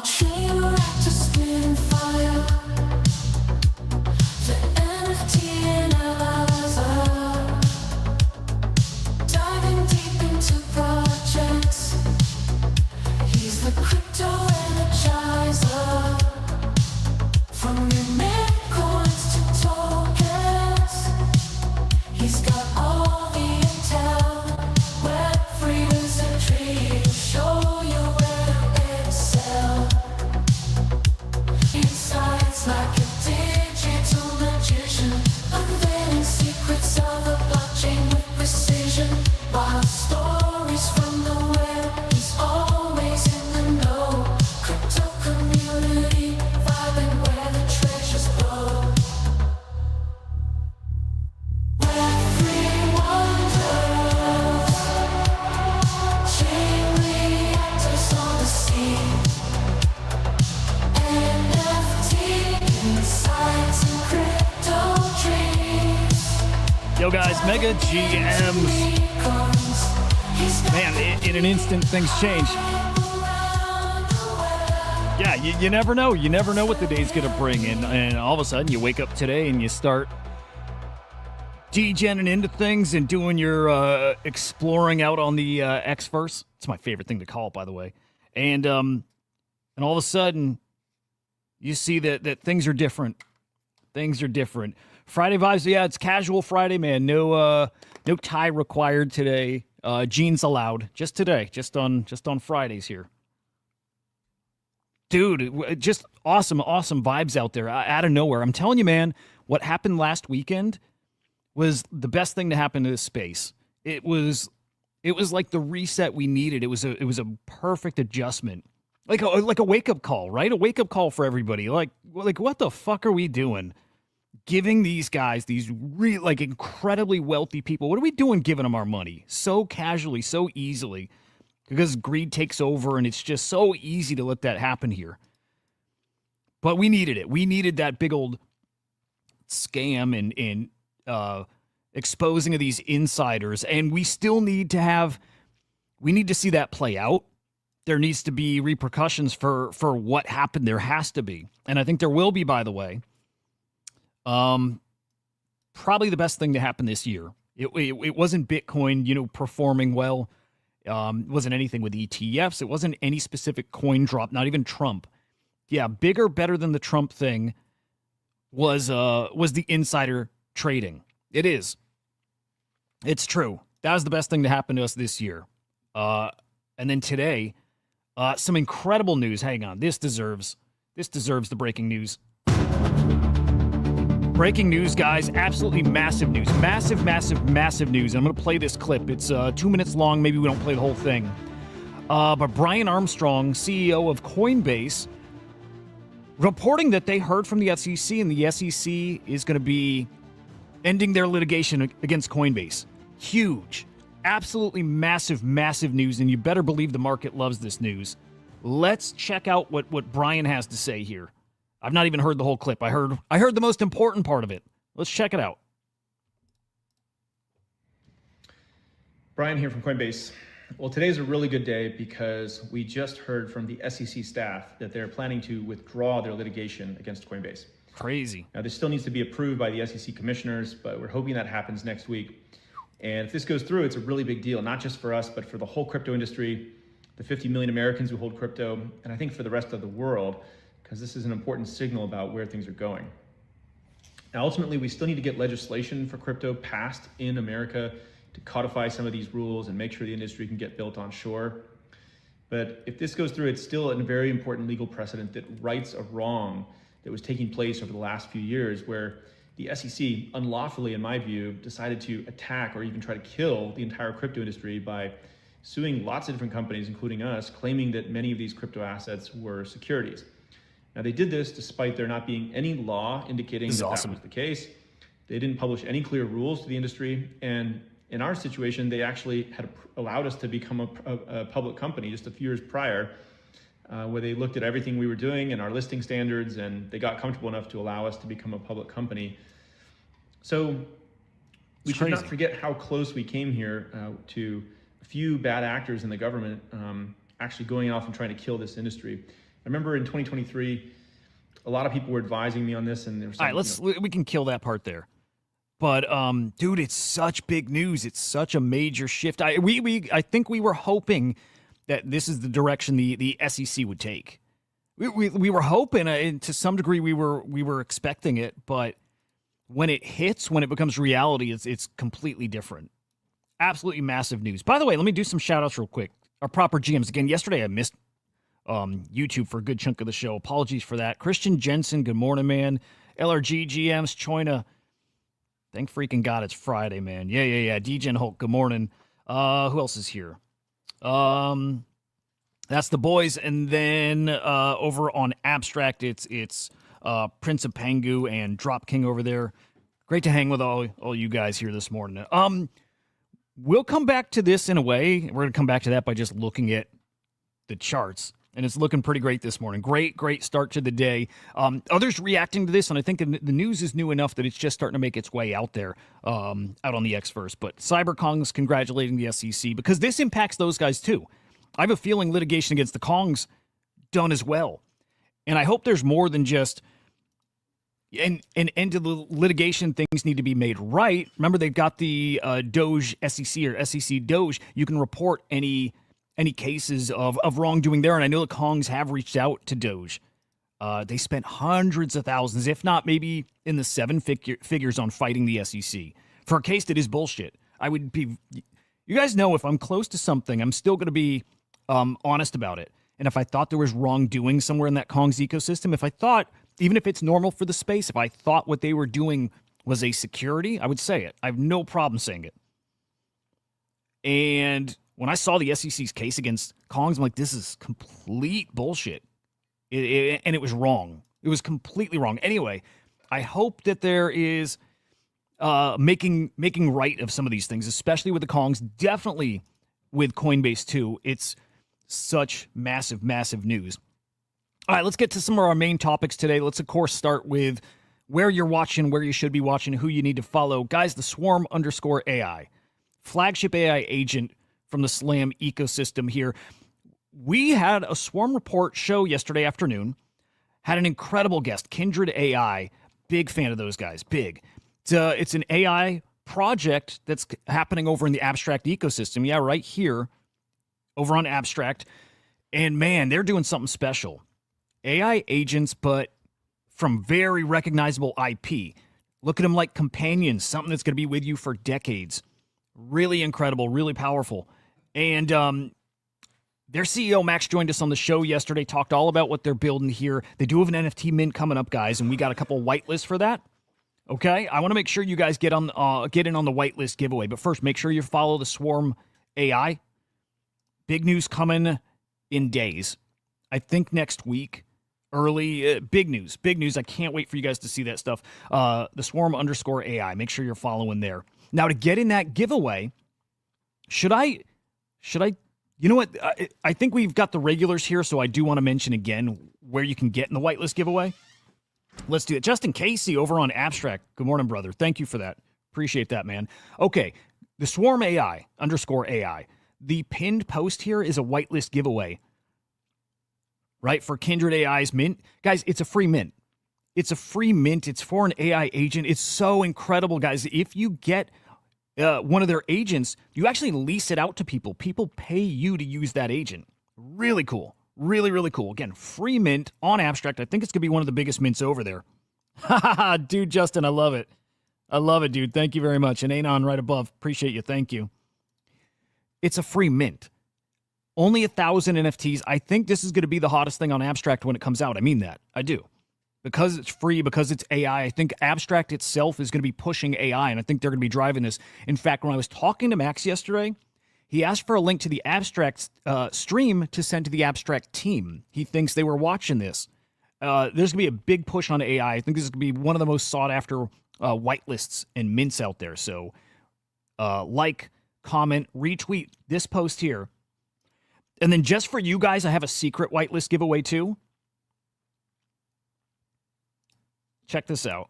Watching Reactor spin fire. The NFT analyzer. Diving deep into projects. He's the crypto energizer. From your meme coins to tokens. He's got all the intel. Web3 wizardry to show you where to excel. Insights like a digital magician, unveiling secrets of the blockchain with precision. Wild stories from the web, he's always in the know. Crypto community, vibing where the treasures flow. Web3 wonders, chain reactors on the scene. NFT insights and crypto dreams. Yo guys, Mega GMs. Man, in an instant, things change. Yeah, you never know. You never know what the day's going to bring. And all of a sudden, you wake up today and you start degenning into things and doing your exploring out on the X-verse. It's my favorite thing to call it, by the way. And all of a sudden, you see that things are different. Things are different. Friday vibes, yeah, it's casual Friday, man. No tie required today. Jeans allowed. Just today. Just on Fridays here. Dude, just awesome vibes out there out of nowhere. I'm telling you, man, what happened last weekend was the best thing to happen to this space. It was like the reset we needed. It was a perfect adjustment. Like a wake-up call, right? A wake-up call for everybody. Like what the fuck are we doing? Giving these guys, these incredibly wealthy people, what are we doing giving them our money? So casually, so easily. Because greed takes over, and it's just so easy to let that happen here. But we needed it. We needed that big old scam and exposing of these insiders. And we still need to see that play out. There needs to be repercussions for what happened. There has to be. And I think there will be, by the way. Probably the best thing to happen this year. It wasn't Bitcoin, performing well. It wasn't anything with ETFs. It wasn't any specific coin drop, not even Trump. Yeah, bigger, better than the Trump thing was the insider trading. It is. It's true. That was the best thing to happen to us this year. And then today, some incredible news. Hang on. This deserves the breaking news. Breaking news, guys. Absolutely massive news. Massive news. I'm going to play this clip. It's 2 minutes long. Maybe we don't play the whole thing. But Brian Armstrong, CEO of Coinbase, reporting that they heard from the SEC, and the SEC is going to be ending their litigation against Coinbase. Huge. Absolutely massive news, and you better believe the market loves this news. Let's check out what Brian has to say here. I've not even heard the whole clip. I heard the most important part of it. Let's check it out. Brian here from Coinbase. Well, today's a really good day because we just heard from the SEC staff that they're planning to withdraw their litigation against Coinbase. Crazy. Now, this still needs to be approved by the SEC commissioners, but we're hoping that happens next week. And if this goes through, it's a really big deal, not just for us, but for the whole crypto industry, the 50 million Americans who hold crypto, and I think for the rest of the world, because this is an important signal about where things are going. Now, ultimately, we still need to get legislation for crypto passed in America to codify some of these rules and make sure the industry can get built on shore. But if this goes through, it's still a very important legal precedent that rights a wrong that was taking place over the last few years, where the SEC, unlawfully in my view, decided to attack or even try to kill the entire crypto industry by suing lots of different companies, including us, claiming that many of these crypto assets were securities. Now, they did this despite there not being any law indicating that that was the case. They didn't publish any clear rules to the industry. And in our situation, they actually had allowed us to become a public company just a few years prior, where they looked at everything we were doing and our listing standards, and they got comfortable enough to allow us to become a public company. So we should not forget how close we came here to a few bad actors in the government actually going off and trying to kill this industry. remember in 2023, a lot of people were advising me on this, and they were saying, All right, we can kill that part there. But dude, it's such big news. It's such a major shift. I think we were hoping that this is the direction the SEC would take. We were hoping, and to some degree, we were expecting it. But when it hits, when it becomes reality, it's completely different. Absolutely massive news. By the way, let me do some shout outs real quick. Our proper GMs. Again, yesterday I missed YouTube for a good chunk of the show. Apologies for that. Christian Jensen, good morning, man. LRG GMs, Choina. Thank freaking God it's Friday, man. Yeah. DJ Hulk, good morning. Who else is here? That's the boys. And then over on Abstract, it's Prince of Pangu and Drop King over there. Great to hang with all you guys here this morning. We'll come back to this in a way. We're going to come back to that by just looking at the charts. And it's looking pretty great this morning. Great start to the day. Others reacting to this, and I think the news is new enough that it's just starting to make its way out there, out on the Xverse. But CyberKong's congratulating the SEC because this impacts those guys too. I have a feeling litigation against the Kongs done as well. And I hope there's more than just an end to the litigation. Things need to be made right. Remember, they've got the Doge SEC or SEC Doge. You can report any cases of wrongdoing there. And I know the Kongs have reached out to Doge. They spent hundreds of thousands, if not maybe in the seven figures on fighting the SEC for a case that is bullshit. You guys know if I'm close to something, I'm still going to be honest about it. And if I thought there was wrongdoing somewhere in that Kong's ecosystem, if I thought, even if it's normal for the space, if I thought what they were doing was a security, I would say it. I have no problem saying it. And when I saw the SEC's case against Kongs, I'm like, this is complete bullshit. And it was wrong. It was completely wrong. Anyway, I hope that there is making right of some of these things, especially with the Kongs, definitely with Coinbase too. It's such massive news. All right, let's get to some of our main topics today. Let's, of course, start with where you're watching, where you should be watching, who you need to follow. Guys, the Swarm_AI, flagship AI agent from the Slam ecosystem here. We had a Swarm report show yesterday afternoon. Had an incredible guest, Kindred AI. Big fan of those guys, big. It's an AI project that's happening over in the Abstract ecosystem. Yeah, right here over on Abstract. And man, they're doing something special. AI agents, but from very recognizable IP. Look at them like companions, something that's going to be with you for decades. Really incredible, really powerful. And their CEO, Max, joined us on the show yesterday, talked all about what they're building here. They do have an NFT mint coming up, guys, and we got a couple whitelists for that. Okay? I want to make sure you guys get in on the whitelist giveaway. But first, make sure you follow the Swarm AI. Big news coming in days. I think next week. Early, big news. I can't wait for you guys to see that stuff. The Swarm_AI. Make sure you're following there. Now, to get in that giveaway, should I, you know what? I think we've got the regulars here, so I do want to mention again where you can get in the whitelist giveaway. Let's do it. Justin Casey over on Abstract. Good morning, brother. Thank you for that. Appreciate that, man. Okay, the Swarm_AI. The pinned post here is a whitelist giveaway. Right, for Kindred AI's mint. Guys, it's a free mint. It's a free mint. It's for an AI agent. It's so incredible, guys. If you get one of their agents, you actually lease it out to people. People pay you to use that agent. Really cool. Really cool. Again, free mint on Abstract. I think it's going to be one of the biggest mints over there. Dude, Justin, I love it. I love it, dude. Thank you very much. And Anon right above. Appreciate you. Thank you. It's a free mint. Only 1,000 NFTs. I think this is going to be the hottest thing on Abstract when it comes out. I mean that. I do. Because it's free, because it's AI, I think Abstract itself is going to be pushing AI, and I think they're going to be driving this. In fact, when I was talking to Max yesterday, he asked for a link to the Abstract stream to send to the Abstract team. He thinks they were watching this. There's going to be a big push on AI. I think this is going to be one of the most sought-after whitelists and mints out there. So like, comment, retweet this post here. And then just for you guys, I have a secret whitelist giveaway too. Check this out.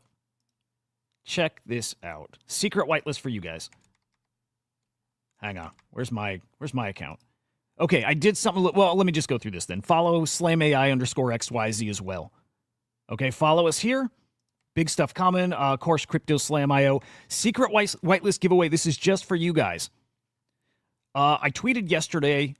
Secret whitelist for you guys. Hang on. Where's my account? Okay, I did something. Well, let me just go through this then. Follow SlamAI_XYZ as well. Okay, follow us here. Big stuff coming. Of course, Crypto Slam IO. Secret whitelist giveaway. This is just for you guys. I tweeted yesterday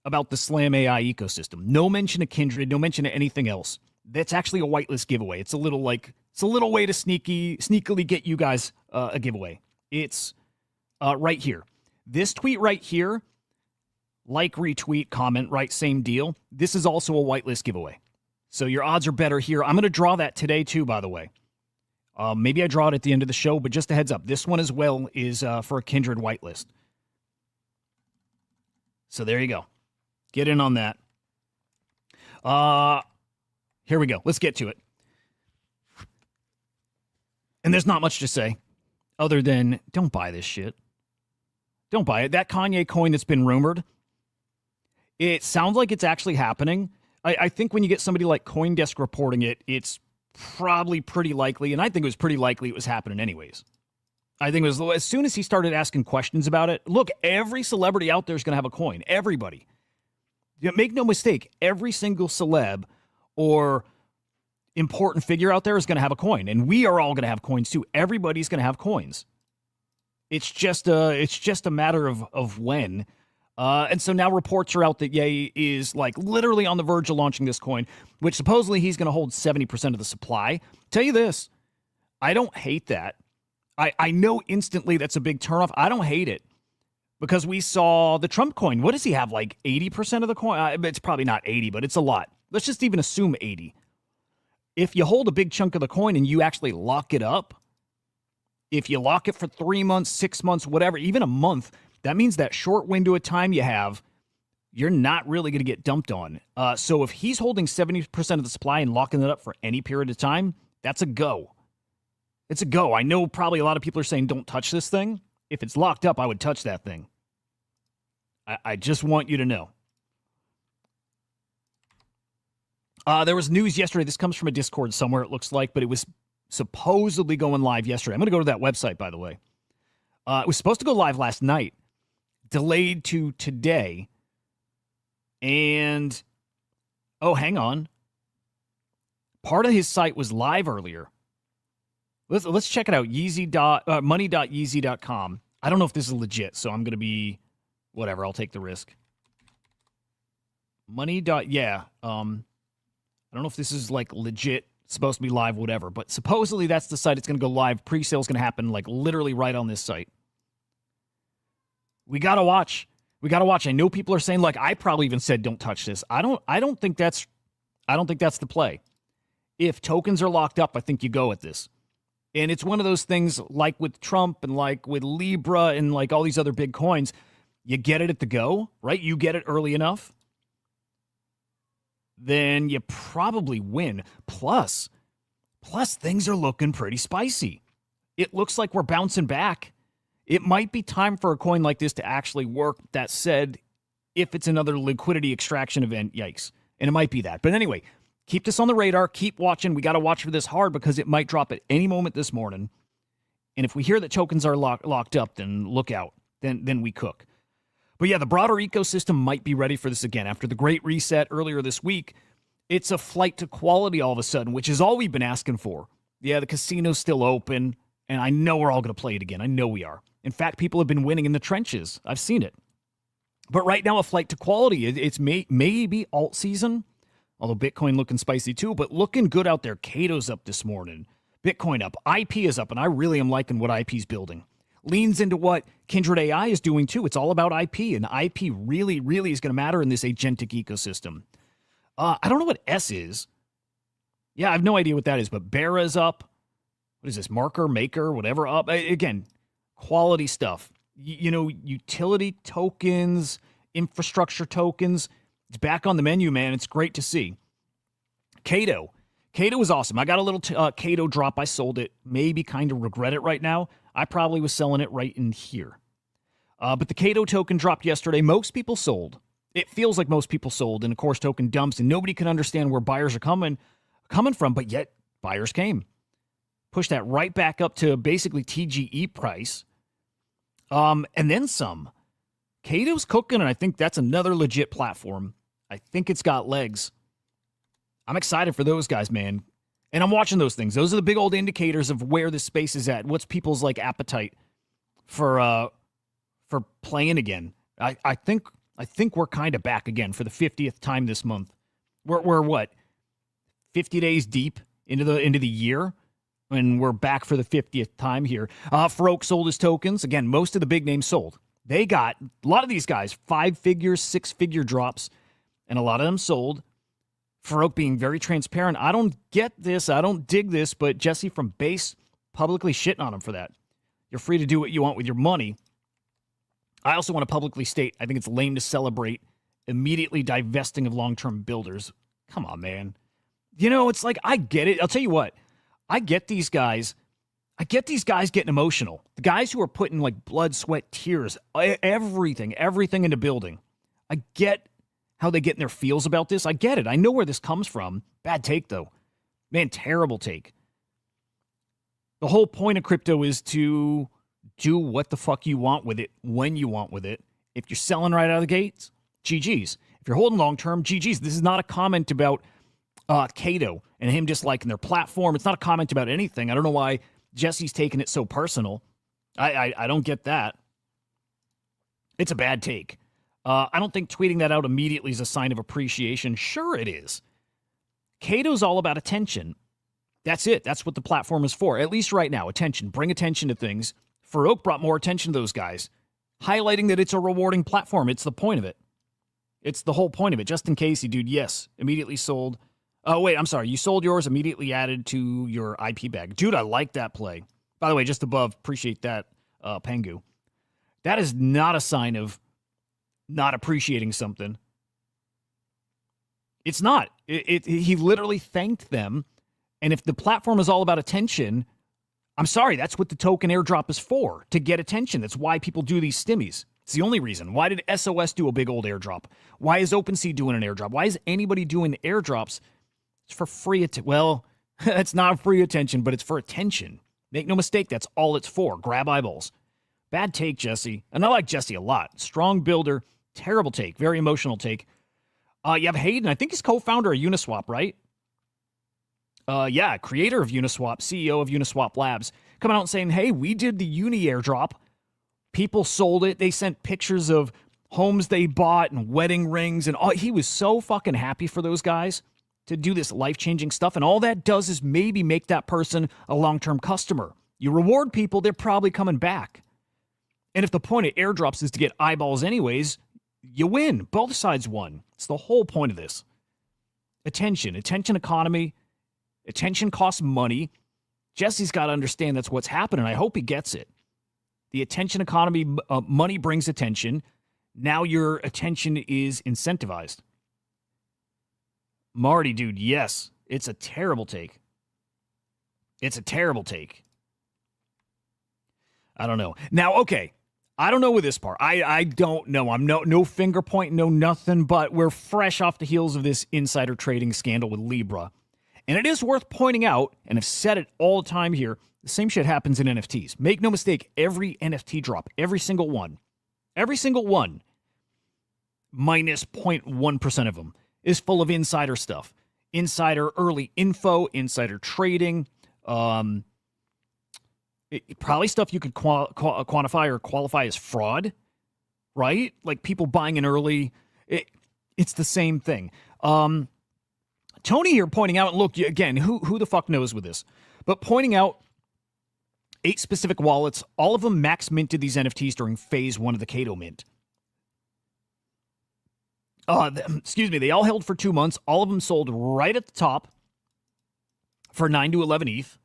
about the Slam AI ecosystem. No mention of Kindred, no mention of anything else. That's actually a whitelist giveaway. It's a little way to sneakily get you guys a giveaway. It's right here. This tweet right here, like, retweet, comment, right, same deal. This is also a whitelist giveaway. So your odds are better here. I'm going to draw that today too, by the way. Maybe I draw it at the end of the show, but just a heads up. This one as well is for a Kindred whitelist. So there you go. Get in on that. Here we go. Let's get to it. And there's not much to say other than don't buy this shit. Don't buy it. That Kanye coin that's been rumored, it sounds like it's actually happening. I think when you get somebody like CoinDesk reporting it, it's probably pretty likely, and I think it was pretty likely it was happening anyways. I think it was as soon as he started asking questions about it. Look, every celebrity out there is going to have a coin. Everybody. Make no mistake, every single celeb or important figure out there is going to have a coin, and we are all going to have coins too. Everybody's going to have coins. It's just a matter of when. And so now reports are out that Ye is like literally on the verge of launching this coin, which supposedly he's going to hold 70% of the supply. Tell you this, I don't hate that. I know instantly that's a big turnoff. I don't hate it because we saw the Trump coin. What does he have, like 80% of the coin? It's probably not 80, but it's a lot. Let's just even assume 80. If you hold a big chunk of the coin and you actually lock it up, if you lock it for 3 months, 6 months, whatever, even a month, that means that short window of time you have, you're not really going to get dumped on. So if he's holding 70% of the supply and locking it up for any period of time, that's a go. It's a go. I know probably a lot of people are saying don't touch this thing. If it's locked up, I would touch that thing. I just want you to know. There was news yesterday. This comes from a Discord somewhere, it looks like, but it was supposedly going live yesterday. I'm going to go to that website, by the way. It was supposed to go live last night, delayed to today. And, oh, hang on. Part of his site was live earlier. Let's check it out. Money.yeezy.com. I don't know if this is legit, so I'm going to be whatever. I'll take the risk. Yeah. I don't know if this is like legit, supposed to be live, whatever, but supposedly that's the site. It's going to go live. Pre-sale is going to happen like literally right on this site. We got to watch. I know people are saying, like, I probably even said don't touch this. I don't think that's the play. If tokens are locked up, I think you go at this. And it's one of those things like with Trump and like with Libra and like all these other big coins, you get it at the go, right? You get it early enough, then you probably win. Plus things are looking pretty spicy. It looks like we're bouncing back. It might be time for a coin like this to actually work. That said, if it's another liquidity extraction event, yikes. And it might be that. But anyway, keep this on the radar. Keep watching. We got to watch for this hard because it might drop at any moment this morning. And if we hear that tokens are locked up, then look out. Then we cook. But yeah, the broader ecosystem might be ready for this again. After the great reset earlier this week, it's a flight to quality all of a sudden, which is all we've been asking for. Yeah, the casino's still open, and I know we're all going to play it again. I know we are. In fact, people have been winning in the trenches. I've seen it. But right now, a flight to quality. It's maybe alt season, although Bitcoin looking spicy too, but looking good out there. Cato's up this morning. Bitcoin up. IP is up, and I really am liking what IP's building. Leans into what Kindred AI is doing too. It's all about IP, and IP really, really is going to matter in this agentic ecosystem. I don't know what S is. Yeah, I have no idea what that is, but Bera is up. What is this? Marker, Maker, whatever up. Again, quality stuff. Utility tokens, infrastructure tokens. It's back on the menu, man. It's great to see. Cato was awesome. I got a little Cato drop. I sold it. Maybe kind of regret it right now. I probably was selling it right in here. But the Cato token dropped yesterday. Most people sold. It feels like most people sold, and of course token dumps, and nobody can understand where buyers are coming from, but yet buyers came. Pushed that right back up to basically TGE price. And then some. Cato's cooking, and I think that's another legit platform. I think it's got legs. I'm excited for those guys, man. And I'm watching those things. Those are the big old indicators of where this space is at. What's people's like appetite for playing again? I think we're kind of back again for the 50th time this month. We're what? 50 days deep into the year, and we're back for the 50th time here. Farouk sold his tokens. Again, most of the big names sold. They got, a lot of these guys, 5-figure, 6-figure drops, and a lot of them sold. Farouk being very transparent. I don't get this. I don't dig this, but Jesse from Base publicly shitting on him for that. You're free to do what you want with your money. I also want to publicly state, I think it's lame to celebrate immediately divesting of long-term builders. Come on, man. You know, it's like, I get it. I'll tell you what. I get these guys getting emotional. The guys who are putting like blood, sweat, tears, everything into building. I get how they get in their feels about this. I get it. I know where this comes from. Bad take, though. Man, terrible take. The whole point of crypto is to do what the fuck you want with it, when you want with it. If you're selling right out of the gates, GG's. If you're holding long-term, GG's. This is not a comment about Cato and him disliking their platform. It's not a comment about anything. I don't know why Jesse's taking it so personal. I don't get that. It's a bad take. I don't think tweeting that out immediately is a sign of appreciation. Sure it is. Cato's all about attention. That's it. That's what the platform is for. At least right now, attention. Bring attention to things. Farouk brought more attention to those guys, highlighting that it's a rewarding platform. It's the point of it. It's the whole point of it. Just in case you, dude, yes, immediately sold. Oh, wait, I'm sorry. You sold yours, immediately added to your IP bag. Dude, I like that play. By the way, just above, appreciate that, Pengu. That is not a sign of not appreciating something. It's not. He literally thanked them. And if the platform is all about attention, I'm sorry, that's what the token airdrop is for, to get attention. That's why people do these stimmies. It's the only reason. Why did SOS do a big old airdrop? Why is OpenSea doing an airdrop? Why is anybody doing airdrops? It's for free. Well, it's not free attention, but it's for attention. Make no mistake, that's all it's for. Grab eyeballs. Bad take, Jesse. And I like Jesse a lot. Strong builder. Terrible take. Very emotional take. You have Hayden. I think he's co-founder of Uniswap, right? Yeah, creator of Uniswap, CEO of Uniswap Labs, coming out and saying, hey, we did the Uni airdrop. People sold it. They sent pictures of homes they bought and wedding rings. And he was so fucking happy for those guys to do this life-changing stuff. And all that does is maybe make that person a long-term customer. You reward people, they're probably coming back. And if the point of airdrops is to get eyeballs anyways, you win. Both sides won. It's the whole point of this. Attention economy. Attention costs money. Jesse's got to understand that's what's happening. I hope he gets it. The attention economy, money brings attention. Now your attention is incentivized. Marty, dude, yes. It's a terrible take. It's a terrible take. I don't know. Now, okay. I don't know with this part. I don't know. I'm no finger point, no nothing, but we're fresh off the heels of this insider trading scandal with Libra. And it is worth pointing out, and I've said it all the time here, the same shit happens in NFTs. Make no mistake, every NFT drop, every single one, minus 0.1% of them, is full of insider stuff. Insider early info, insider trading, probably stuff you could quantify or qualify as fraud, right? Like people buying in early. It's the same thing. Tony here pointing out, look, again, who the fuck knows with this? But pointing out 8 specific wallets, all of them max minted these NFTs during phase 1 of the Cato mint. Excuse me, they all held for 2 months. All of them sold right at the top for 9 to 11 ETH,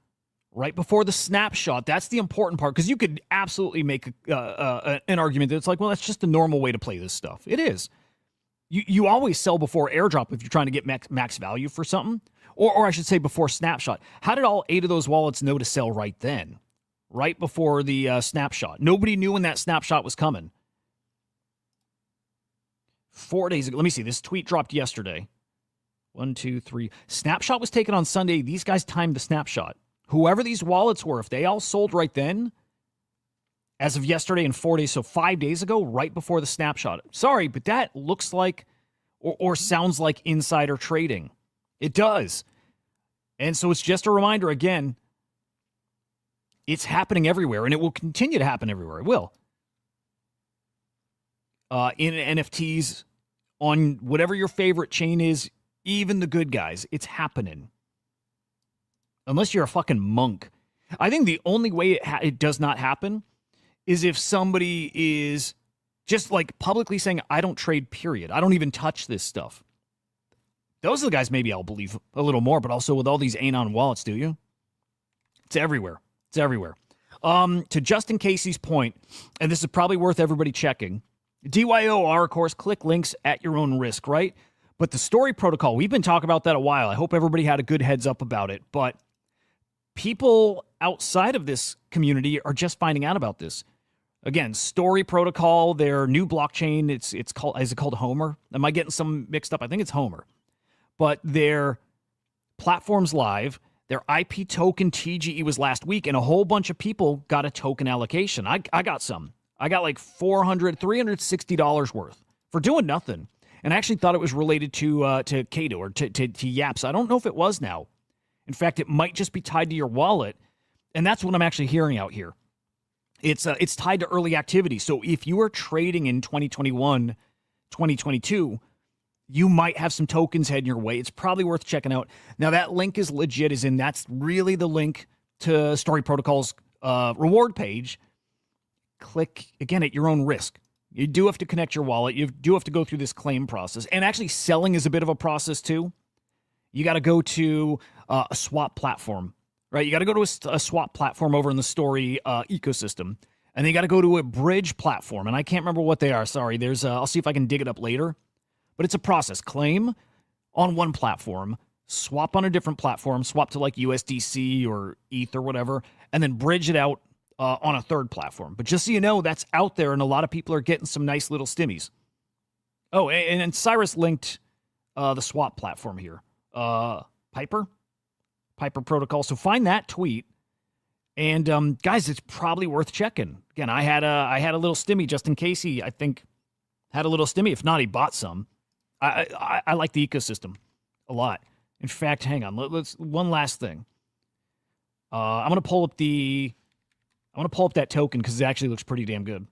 right before the snapshot. That's the important part, because you could absolutely make an argument that it's like, well, that's just the normal way to play this stuff. It is. You always sell before airdrop if you're trying to get max value for something. Or I should say before snapshot. How did all 8 of those wallets know to sell right then? Right before the snapshot. Nobody knew when that snapshot was coming. 4 days ago. Let me see. This tweet dropped yesterday. 1, 2, 3. Snapshot was taken on Sunday. These guys timed the snapshot. Whoever these wallets were, if they all sold right then, as of yesterday and 4 days, so 5 days ago, right before the snapshot. Sorry, but that looks like or sounds like insider trading. It does. And so it's just a reminder again, it's happening everywhere, and it will continue to happen everywhere. It will. In NFTs, on whatever your favorite chain is, even the good guys, it's happening. Unless you're a fucking monk. I think the only way it does not happen is if somebody is just like publicly saying, I don't trade, period. I don't even touch this stuff. Those are the guys maybe I'll believe a little more, but also with all these Anon wallets, do you? It's everywhere. It's everywhere. To Justin Casey's point, and this is probably worth everybody checking, DYOR, of course, click links at your own risk, right? But the story protocol, we've been talking about that a while. I hope everybody had a good heads up about it, but people outside of this community are just finding out about this. Again, story protocol, their new blockchain, it's called, is it called Homer? Am I getting some mixed up? I think it's Homer. But their platform's live. Their IP token TGE was last week, and a whole bunch of people got a token allocation. I got some. I got like $360 worth for doing nothing. And I actually thought it was related to Kato or to Yaps. I don't know if it was now. In fact, it might just be tied to your wallet. And that's what I'm actually hearing out here. It's tied to early activity. So if you are trading in 2021, 2022, you might have some tokens heading your way. It's probably worth checking out. Now, that link is legit, that's really the link to Story Protocol's reward page. Click, again, at your own risk. You do have to connect your wallet. You do have to go through this claim process. And actually, selling is a bit of a process, too. You got to go to a swap platform, right? You got to go to a swap platform over in the Story ecosystem. And then you got to go to a bridge platform. And I can't remember what they are. Sorry. I'll see if I can dig it up later. But it's a process. Claim on one platform, swap on a different platform, swap to like USDC or ETH or whatever, and then bridge it out on a third platform. But just so you know, that's out there, and a lot of people are getting some nice little stimmies. Oh, and Cyrus linked the swap platform here. Piper Protocol. So find that tweet. And guys, it's probably worth checking. Again, I had a little stimmy. Justin Casey, I think, had a little stimmy. If not, he bought some. I like the ecosystem a lot. In fact, hang on. Let's one last thing. I'm gonna pull up that token because it actually looks pretty damn good.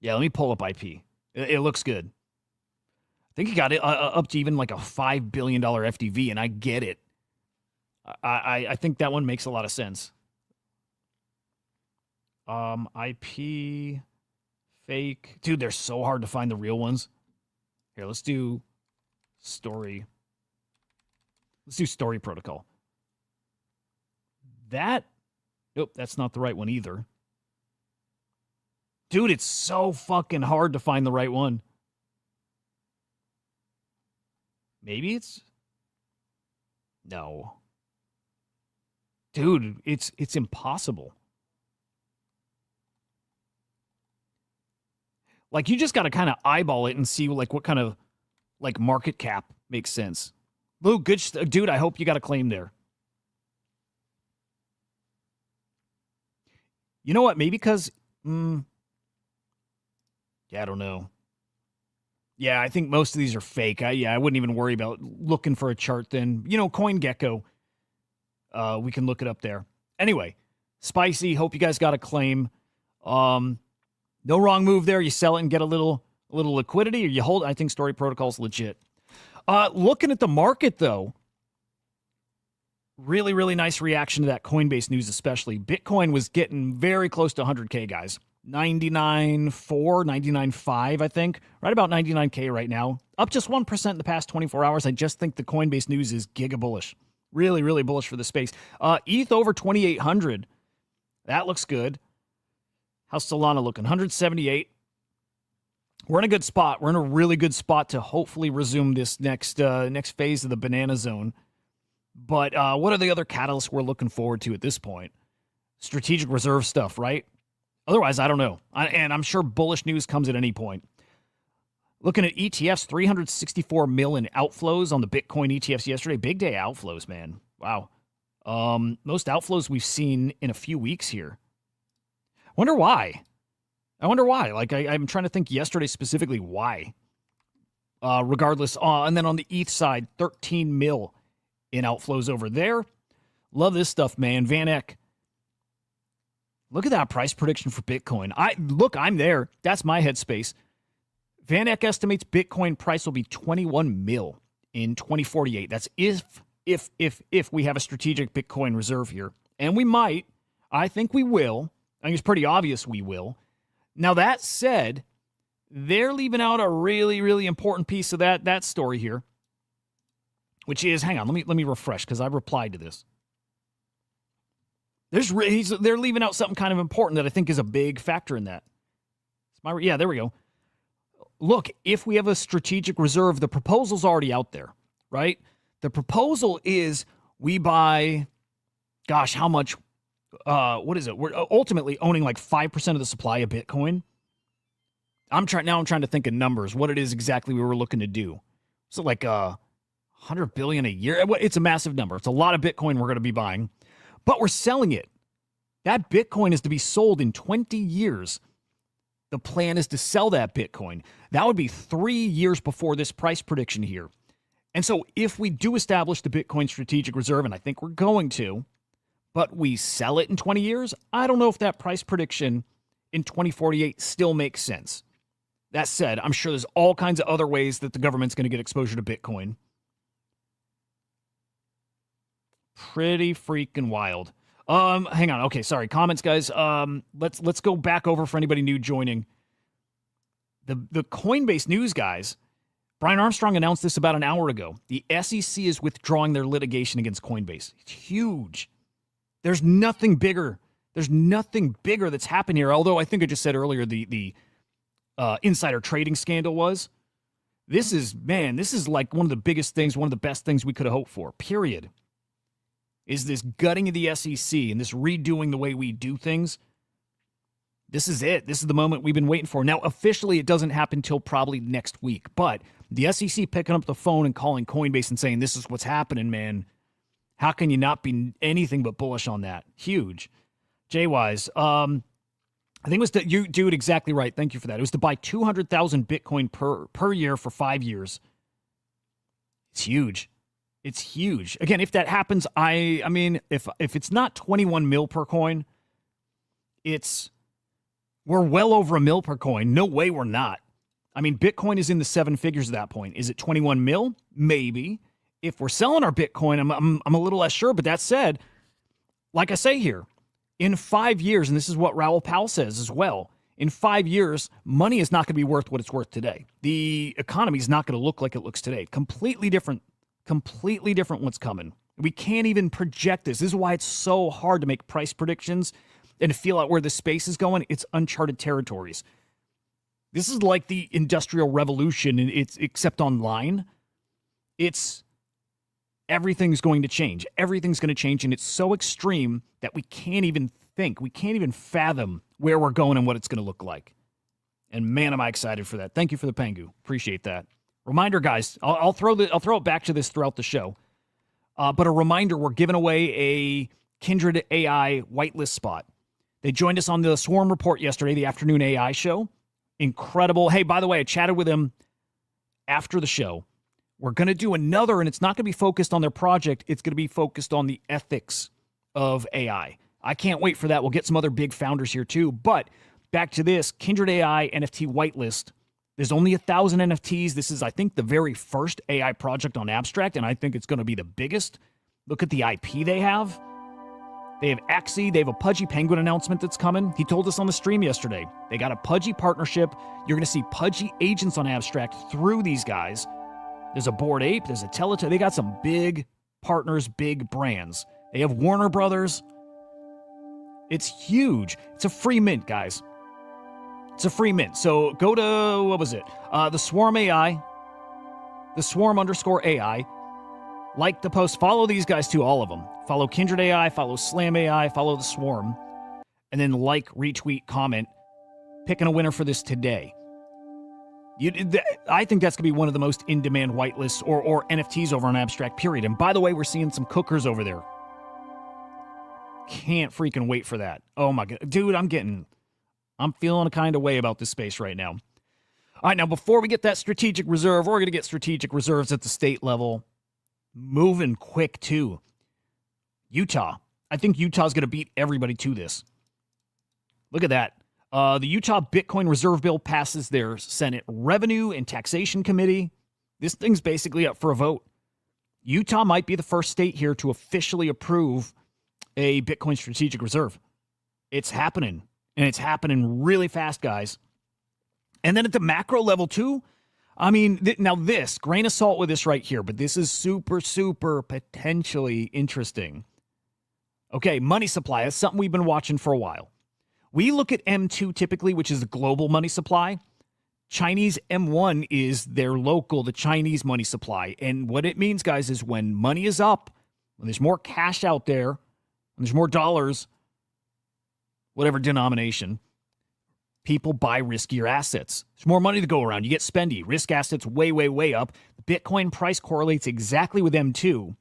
Yeah, let me pull up IP. It looks good. I think he got it up to even like a $5 billion FDV, and I get it. I think that one makes a lot of sense. IP fake. Dude, they're so hard to find the real ones. Here, let's do story. Let's do story protocol. Nope, that's not the right one either. Dude, it's so fucking hard to find the right one. Maybe it's... No. Dude, it's impossible. Like, you just got to kind of eyeball it and see, like, what kind of, like, market cap makes sense. Lou, good dude, I hope you got a claim there. You know what? Maybe because... yeah, I don't know. Yeah, I think most of these are fake. I wouldn't even worry about looking for a chart then. You know, CoinGecko. We can look it up there. Anyway, Spicy, hope you guys got a claim. No wrong move there. You sell it and get a little liquidity, or you hold. I think Story Protocol's legit. Looking at the market, though, really, really nice reaction to that Coinbase news, especially. Bitcoin was getting very close to 100K, guys. 99.4, 99.5, I think. Right about 99K right now. Up just 1% in the past 24 hours. I just think the Coinbase news is giga bullish. Really, really bullish for the space. ETH over 2,800. That looks good. How's Solana looking? 178. We're in a good spot. We're in a really good spot to hopefully resume this next phase of the banana zone. But what are the other catalysts we're looking forward to at this point? Strategic reserve stuff, right? Otherwise, I don't know. And I'm sure bullish news comes at any point. Looking at ETFs, 364 million outflows on the Bitcoin ETFs yesterday. Big day outflows, man. Wow. Most outflows we've seen in a few weeks here. Wonder why. I wonder why. Like, I'm trying to think yesterday specifically why. Regardless, and then on the ETH side, 13 mil in outflows over there. Love this stuff, man. Van Eck. Look at that price prediction for Bitcoin. I'm there. That's my headspace. Van Eck estimates Bitcoin price will be 21 mil in 2048. That's if we have a strategic Bitcoin reserve here. And we might. I think we will. I think it's pretty obvious we will. Now, that said, they're leaving out a really, really important piece of that story here, which is, hang on, let me refresh because I replied to this. They're leaving out something kind of important that I think is a big factor in that. Yeah, there we go. Look, if we have a strategic reserve, the proposal's already out there, right? The proposal is we buy, gosh, how much? What is it? We're ultimately owning like 5% of the supply of Bitcoin. I'm trying to think of numbers, what it is exactly we were looking to do. So like 100 billion a year. It's a massive number. It's a lot of Bitcoin we're going to be buying, but we're selling it. That Bitcoin is to be sold in 20 years. The plan is to sell that Bitcoin. That would be 3 years before this price prediction here. And so if we do establish the Bitcoin strategic reserve, and I think we're going to, but we sell it in 20 years, I don't know if that price prediction in 2048 still makes sense. That said, I'm sure there's all kinds of other ways that the government's going to get exposure to Bitcoin. Pretty freaking wild. Hang on. Okay, sorry. Comments, guys. Let's go back over for anybody new joining. The Coinbase news, guys. Brian Armstrong announced this about an hour ago. The SEC is withdrawing their litigation against Coinbase. It's huge. There's nothing bigger. There's nothing bigger that's happened here. Although I think I just said earlier the insider trading scandal was. This is like one of the biggest things, one of the best things we could have hoped for, period. Is this gutting of the SEC and this redoing the way we do things. This is it. This is the moment we've been waiting for. Now, officially, it doesn't happen until probably next week. But the SEC picking up the phone and calling Coinbase and saying, this is what's happening, man. How can you not be anything but bullish on that? Huge. Jay-Wise, I think it was you do it exactly right. Thank you for that. It was to buy 200,000 Bitcoin per year for 5 years. It's huge. It's huge. Again, if that happens, I mean, if it's not 21 mil per coin, we're well over $1 million per coin. No way we're not. I mean, Bitcoin is in the 7 figures at that point. Is it 21 mil? Maybe. If we're selling our Bitcoin, I'm a little less sure. But that said, like I say here, in 5 years, and this is what Raoul Pal says as well, in 5 years, money is not going to be worth what it's worth today. The economy is not going to look like it looks today. Completely different what's coming. We can't even project this. This is why it's so hard to make price predictions and to feel out where the space is going. It's uncharted territories. This is like the Industrial Revolution, and it's except online. Everything's going to change. Everything's going to change, and it's so extreme that we can't even think. We can't even fathom where we're going and what it's going to look like. And man, am I excited for that. Thank you for the Pengu. Appreciate that. Reminder, guys, I'll throw it back to this throughout the show. But a reminder, we're giving away a Kindred AI whitelist spot. They joined us on the Swarm Report yesterday, the afternoon AI show. Incredible. Hey, by the way, I chatted with him after the show. We're going to do another, and it's not going to be focused on their project. It's going to be focused on the ethics of AI. I can't wait for that. We'll get some other big founders here too. But back to this, Kindred AI NFT whitelist. There's only 1,000 NFTs. This is, I think, the very first AI project on Abstract, and I think it's going to be the biggest. Look at the IP they have. They have Axie. They have a Pudgy Penguin announcement that's coming. He told us on the stream yesterday. They got a Pudgy partnership. You're going to see Pudgy agents on Abstract through these guys. There's a Bored Ape. There's a Teletubby. They got some big partners, big brands. They have Warner Brothers. It's huge. It's a free mint, guys. It's a free mint. So go to, what was it? The Swarm AI. The Swarm _AI. Like the post. Follow these guys too, all of them. Follow Kindred AI. Follow Slam AI. Follow the Swarm. And then like, retweet, comment. Picking a winner for this today. I think that's going to be one of the most in-demand whitelists or NFTs over on Abstract, period. And by the way, we're seeing some cookers over there. Can't freaking wait for that. Oh my God. Dude, I'm getting I'm feeling a kind of way about this space right now. All right, now before we get that strategic reserve, we're going to get strategic reserves at the state level. Moving quick, too. Utah. I think Utah's going to beat everybody to this. Look at that. The Utah Bitcoin Reserve Bill passes their Senate Revenue and Taxation Committee. This thing's basically up for a vote. Utah might be the first state here to officially approve a Bitcoin strategic reserve. It's happening, and it's happening really fast, guys. And then at the macro level, too, I mean, now this, grain of salt with this right here, but this is super, super potentially interesting. Okay, money supply. That's something we've been watching for a while. We look at M2 typically, which is the global money supply. Chinese M1 is their local, the Chinese money supply. And what it means, guys, is when money is up, when there's more cash out there, when there's more dollars, whatever denomination, people buy riskier assets. There's more money to go around. You get spendy. Risk assets way, way, way up. The Bitcoin price correlates exactly with M2.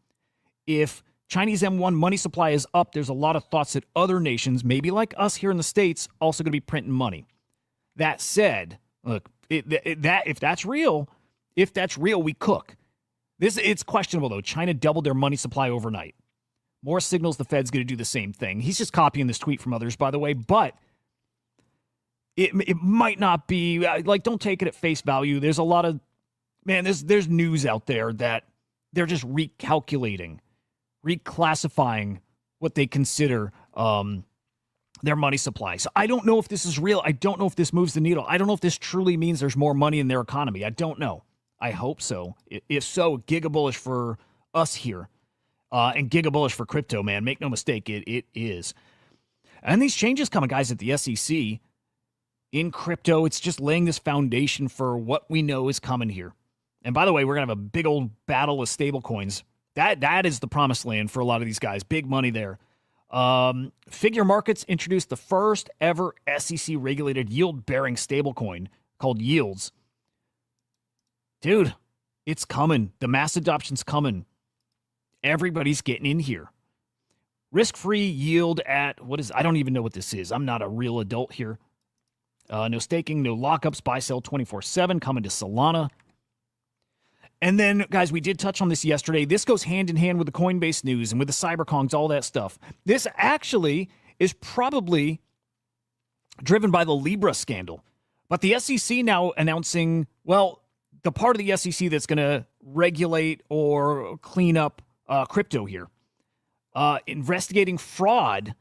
If Chinese M1 money supply is up, there's a lot of thoughts that other nations, maybe like us here in the States, also going to be printing money. That said, look, if that's real, we cook. It's questionable, though. China doubled their money supply overnight. More signals the Fed's going to do the same thing. He's just copying this tweet from others, by the way, but it might not be, like, don't take it at face value. There's a lot of, man, there's news out there that they're just recalculating, reclassifying what they consider their money supply. So I don't know if this is real. I don't know if this moves the needle. I don't know if this truly means there's more money in their economy. I don't know. I hope so. If so, giga bullish for us here. And giga bullish for crypto, man. Make no mistake, it is. And these changes coming, guys, at the SEC in crypto, it's just laying this foundation for what we know is coming here. And by the way, we're going to have a big old battle with stablecoins. That is the promised land for a lot of these guys. Big money there. Figure Markets introduced the first ever SEC regulated yield bearing stablecoin called Yields. Dude, it's coming. The mass adoption's coming. Everybody's getting in here. Risk-free yield at, I don't even know what this is. I'm not a real adult here. No staking, no lockups, buy, sell 24/7 coming to Solana. And then, guys, we did touch on this yesterday. This goes hand in hand with the Coinbase news and with the cyberkongs, all that stuff. This actually is probably driven by the Libra scandal. But the SEC now announcing, well, the part of the SEC that's going to regulate or clean up crypto here, investigating fraud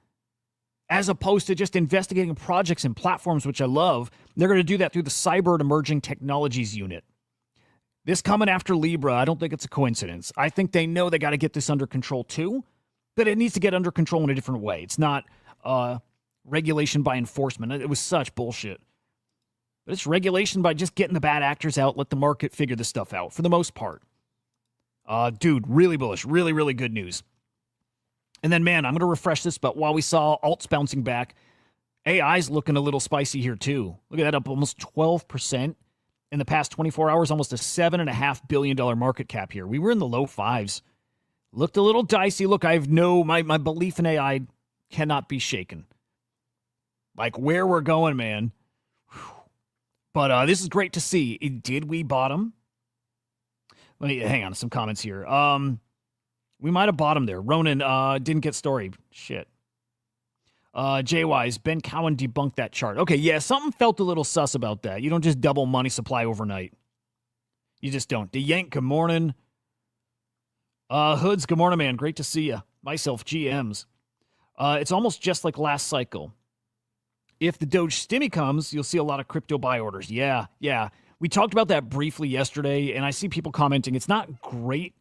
as opposed to just investigating projects and platforms, which I love. They're going to do that through the Cyber and Emerging Technologies Unit. This coming after Libra, I don't think it's a coincidence. I think they know they got to get this under control too, but it needs to get under control in a different way. It's not regulation by enforcement. It was such bullshit. But it's regulation by just getting the bad actors out, let the market figure this stuff out for the most part. Dude, really bullish. Really, really good news. And then, man, I'm going to refresh this, but while we saw alts bouncing back, AI's looking a little spicy here too. Look at that, up almost 12%. In the past 24 hours, almost a $7.5 billion market cap here. We were in the low fives. Looked a little dicey. Look, I have my belief in AI cannot be shaken. Like where we're going, man. Whew. But this is great to see. Did we bottom? Let me hang on to some comments here. We might have bottomed there. Ronin didn't get story. Shit. JWise, Ben Cowan debunked that chart. Okay, yeah, something felt a little sus about that. You don't just double money supply overnight. You just don't. DeYank, good morning. Hoods, good morning, man. Great to see you. Myself, GMs. It's almost just like last cycle. If the Doge stimmy comes, you'll see a lot of crypto buy orders. Yeah. We talked about that briefly yesterday, and I see people commenting it's not great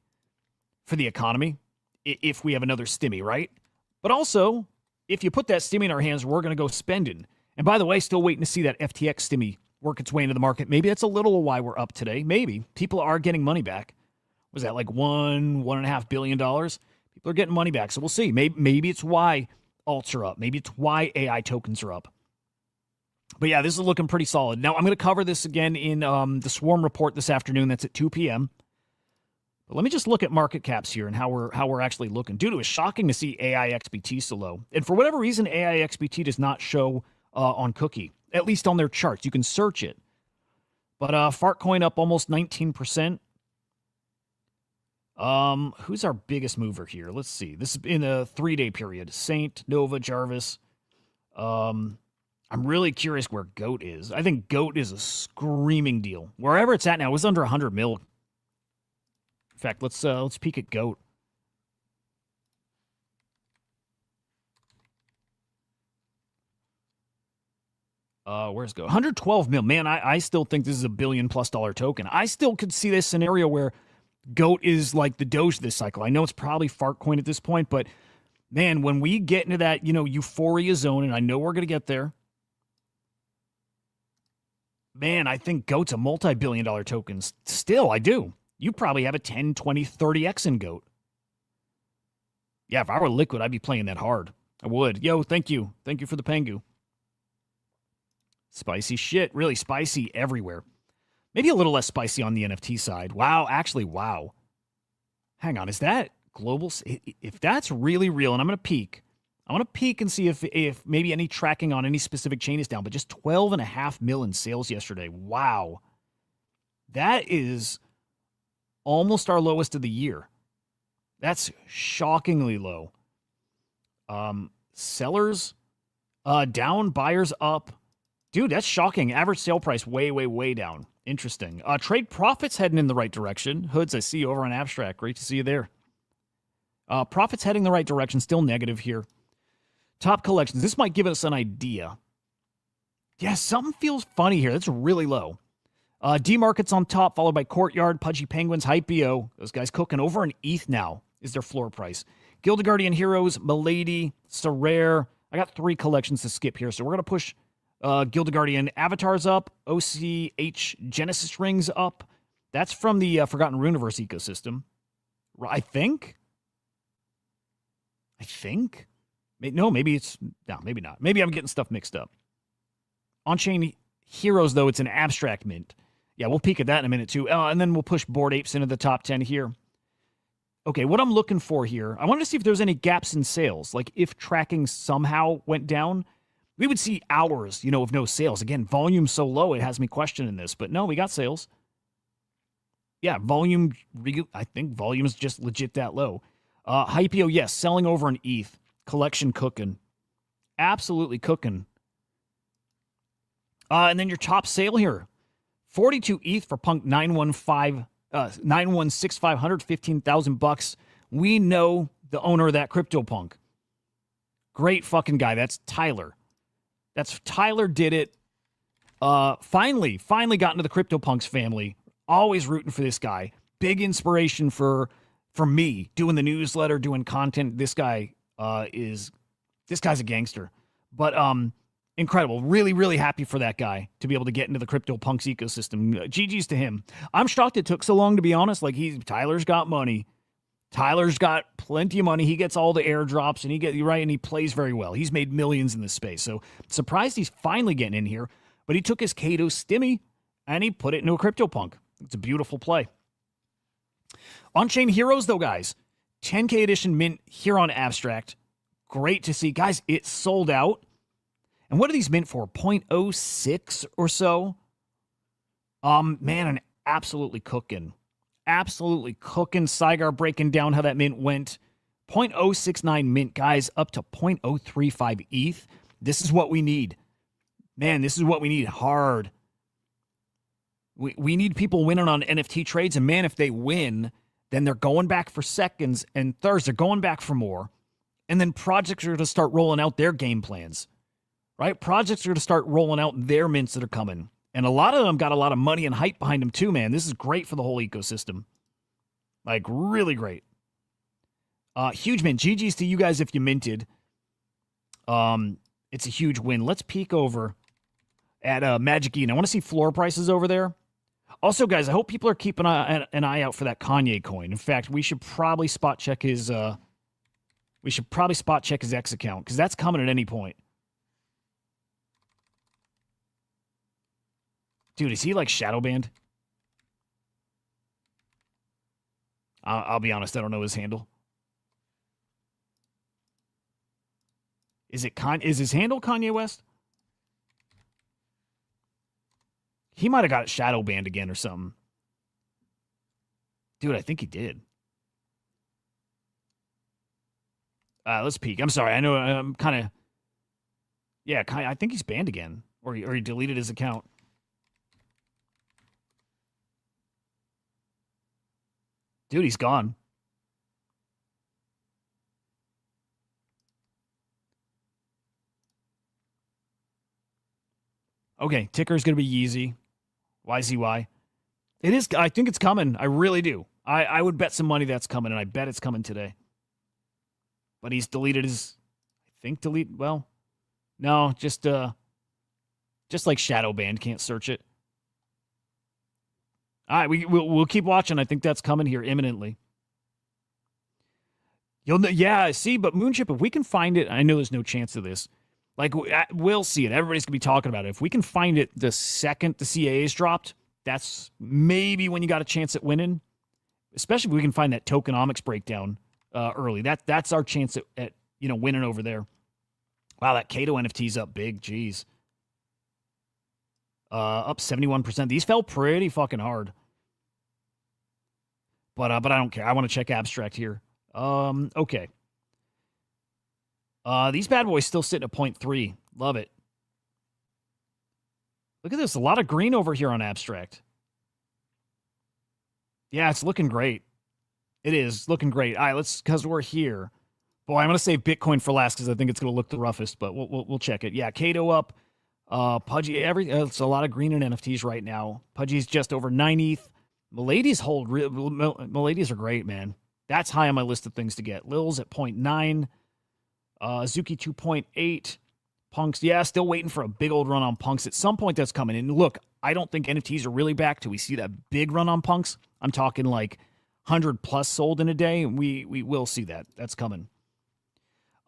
for the economy if we have another stimmy, right? But also, if you put that stimmy in our hands, we're going to go spending. And by the way, still waiting to see that FTX stimmy work its way into the market. Maybe that's a little why we're up today. Maybe. People are getting money back. Was that like $1.5 billion? People are getting money back. So we'll see. Maybe it's why alts are up. Maybe it's why AI tokens are up. But yeah, this is looking pretty solid. Now, I'm going to cover this again in the Swarm report this afternoon. That's at 2 p.m. But let me just look at market caps here and how we're actually looking. Dude, it was shocking to see AI XBT so low. And for whatever reason, AI XBT does not show on Cookie, at least on their charts. You can search it. But Fartcoin up almost 19%. Who's our biggest mover here? Let's see. This is in a 3-day period. Saint, Nova, Jarvis. I'm really curious where GOAT is. I think GOAT is a screaming deal. Wherever it's at now, it was under 100 mil. In fact, let's peek at GOAT. Where's GOAT? 112 mil. Man, I still think this is $1 billion+ token. I still could see this scenario where GOAT is like the Doge this cycle. I know it's probably Fartcoin at this point, but man, when we get into that, euphoria zone, and I know we're going to get there, man, I think GOAT's a multi-billion-dollar token. Still, I do. You probably have a 10, 20, 30x in GOAT. Yeah, if I were liquid, I'd be playing that hard. I would. Yo, thank you. Thank you for the Pengu. Spicy shit. Really spicy everywhere. Maybe a little less spicy on the NFT side. Wow, actually, wow. Hang on, is that global? If that's really real, and I'm going to peek. I want to peek and see if maybe any tracking on any specific chain is down, but just 12.5 mil in sales yesterday. Wow. That is almost our lowest of the year. That's shockingly low. Sellers down, buyers up. Dude, that's shocking. Average sale price way, way, way down. Interesting. Trade profits heading in the right direction. Hoods, I see you over on Abstract. Great to see you there. Profits heading the right direction. Still negative here. Top collections. This might give us an idea. Yeah, something feels funny here. That's really low. D-Market's on top, followed by Courtyard, Pudgy Penguins, Hypeo. Those guys cooking over an ETH now is their floor price. Gilded Guardian Heroes, Milady, Sorare. I got 3 collections to skip here, so we're going to push Gilded Guardian Avatars up, OCH Genesis Rings up. That's from the Forgotten Runeverse ecosystem. I think. No, maybe it's... No, maybe not. Maybe I'm getting stuff mixed up. On-chain Heroes, though, it's an abstract mint. Yeah, we'll peek at that in a minute, too. And then we'll push Bored Apes into the top 10 here. Okay, what I'm looking for here, I wanted to see if there's any gaps in sales. Like, if tracking somehow went down, we would see hours, of no sales. Again, volume's so low, it has me questioning this. But no, we got sales. Yeah, volume, I think volume's just legit that low. Hypeo, yes, selling over an ETH. Collection cooking. Absolutely cooking. And then your top sale here. 42 ETH for Punk 916500, 15,000 bucks. We know the owner of that CryptoPunk. Great fucking guy. That's Tyler. Tyler did it. Finally got into the CryptoPunks family. Always rooting for this guy. Big inspiration for me doing the newsletter, doing content. This guy's a gangster. But incredible. Really, really happy for that guy to be able to get into the CryptoPunks ecosystem. GG's to him. I'm shocked it took so long, to be honest. Like, Tyler's got money. Tyler's got plenty of money. He gets all the airdrops, and he plays very well. He's made millions in this space. So surprised he's finally getting in here. But he took his Kato stimmy and he put it into a CryptoPunk. It's a beautiful play. On-chain Heroes, though, guys. 10K edition mint here on Abstract. Great to see. Guys, it sold out. And what are these mint for? 0.06 or so? Man, and absolutely cooking. Absolutely cooking. Cygar breaking down how that mint went. 0.069 mint, guys, up to 0.035 ETH. This is what we need. Man, this is what we need hard. We need people winning on NFT trades. And man, if they win, then they're going back for seconds and thirds. They're going back for more. And then projects are going to start rolling out their game plans. Right? Projects are going to start rolling out their mints that are coming. And a lot of them got a lot of money and hype behind them too, man. This is great for the whole ecosystem. Like, really great. Huge mint. GG's to you guys if you minted. It's a huge win. Let's peek over at Magic Eden. I want to see floor prices over there. Also, guys, I hope people are keeping an eye out for that Kanye coin. In fact, we should probably spot check his X account, because that's coming at any point. Dude, is he like shadow banned? I'll be honest, I don't know his handle. Is his handle Kanye West? He might have got shadow banned again or something. Dude, I think he did. Let's peek. I'm sorry. I know I'm kind of... Yeah, I think he's banned again. Or he deleted his account. Dude, he's gone. Okay, ticker is going to be Yeezy. YZY. It is. I think it's coming. I really do. I would bet some money that's coming, and I bet it's coming today. But he's deleted his... I think delete... Well, no, just like shadow banned. Can't search it. All right, we'll keep watching. I think that's coming here imminently. Yeah, see, but Moonship, if we can find it, I know there's no chance of this. Like, we'll see it. Everybody's going to be talking about it. If we can find it the second the CAA is dropped, that's maybe when you got a chance at winning. Especially if we can find that tokenomics breakdown early. That's our chance at winning over there. Wow, that Kato NFT's up big. Jeez. Up 71%. These fell pretty fucking hard. But I don't care. I want to check abstract here. Okay. These bad boys still sitting at 0.3. Love it. Look at this. A lot of green over here on abstract. Yeah, it's looking great. It is looking great. All right, because we're here. Boy, I'm going to save Bitcoin for last because I think it's going to look the roughest, but we'll check it. Yeah, Kato up. Pudgy, it's a lot of green in NFTs right now. Pudgy's just over 90th. Milady's Milady's are great, man. That's high on my list of things to get. Lil's at 0.9. Zuki 2.8. Punks, yeah, still waiting for a big old run on Punks. At some point that's coming. And look, I don't think NFTs are really back till we see that big run on Punks. I'm talking like 100 plus sold in a day. We will see that. That's coming.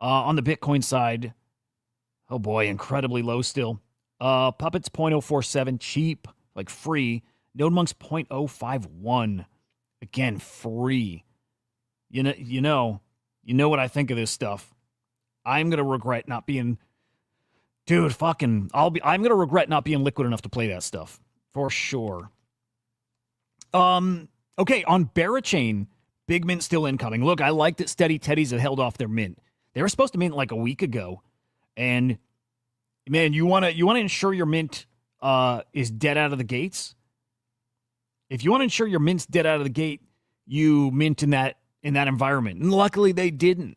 On the Bitcoin side, oh boy, incredibly low still. Puppets 0.047, cheap, like free. Node Monks 0.051. Again, free. You know what I think of this stuff. I'm gonna regret not being, dude. I'm gonna regret not being liquid enough to play that stuff for sure. Okay, on Berachain, big mint still incoming. Look, I like that Steady Teddies have held off their mint. They were supposed to mint like a week ago, and man, you wanna ensure your mint is dead out of the gates. If you want to ensure your mint's dead out of the gate, you mint in that environment. And luckily they didn't.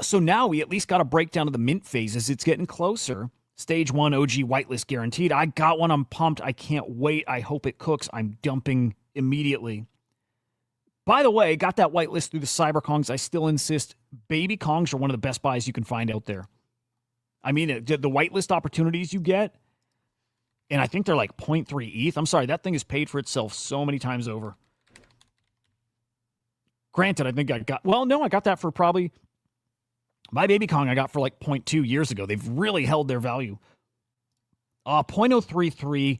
So now we at least got a breakdown of the mint phases. It's getting closer. Stage 1 OG whitelist guaranteed. I got one. I'm pumped. I can't wait. I hope it cooks. I'm dumping immediately. By the way, got that whitelist through the Cyber Kongs. I still insist baby Kongs are one of the best buys you can find out there. I mean, the whitelist opportunities you get, and I think they're like 0.3 ETH. I'm sorry, that thing has paid for itself so many times over. Granted, I think I got that for probably, my baby Kong I got for like 0.2 years ago. They've really held their value. 0.033,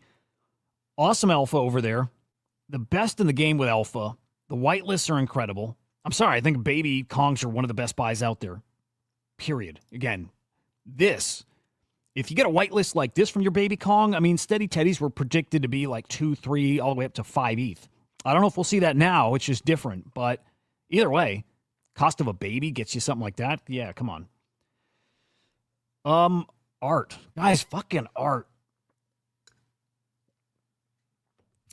awesome alpha over there. The best in the game with alpha. The whitelists are incredible. I'm sorry, I think baby Kongs are one of the best buys out there. Period. Again, if you get a whitelist like this from your baby Kong, I mean, Steady Teddies were predicted to be like 2, 3, all the way up to 5 ETH. I don't know if we'll see that now. It's just different. But either way, cost of a baby gets you something like that. Yeah, come on. Art. Guys, fucking art.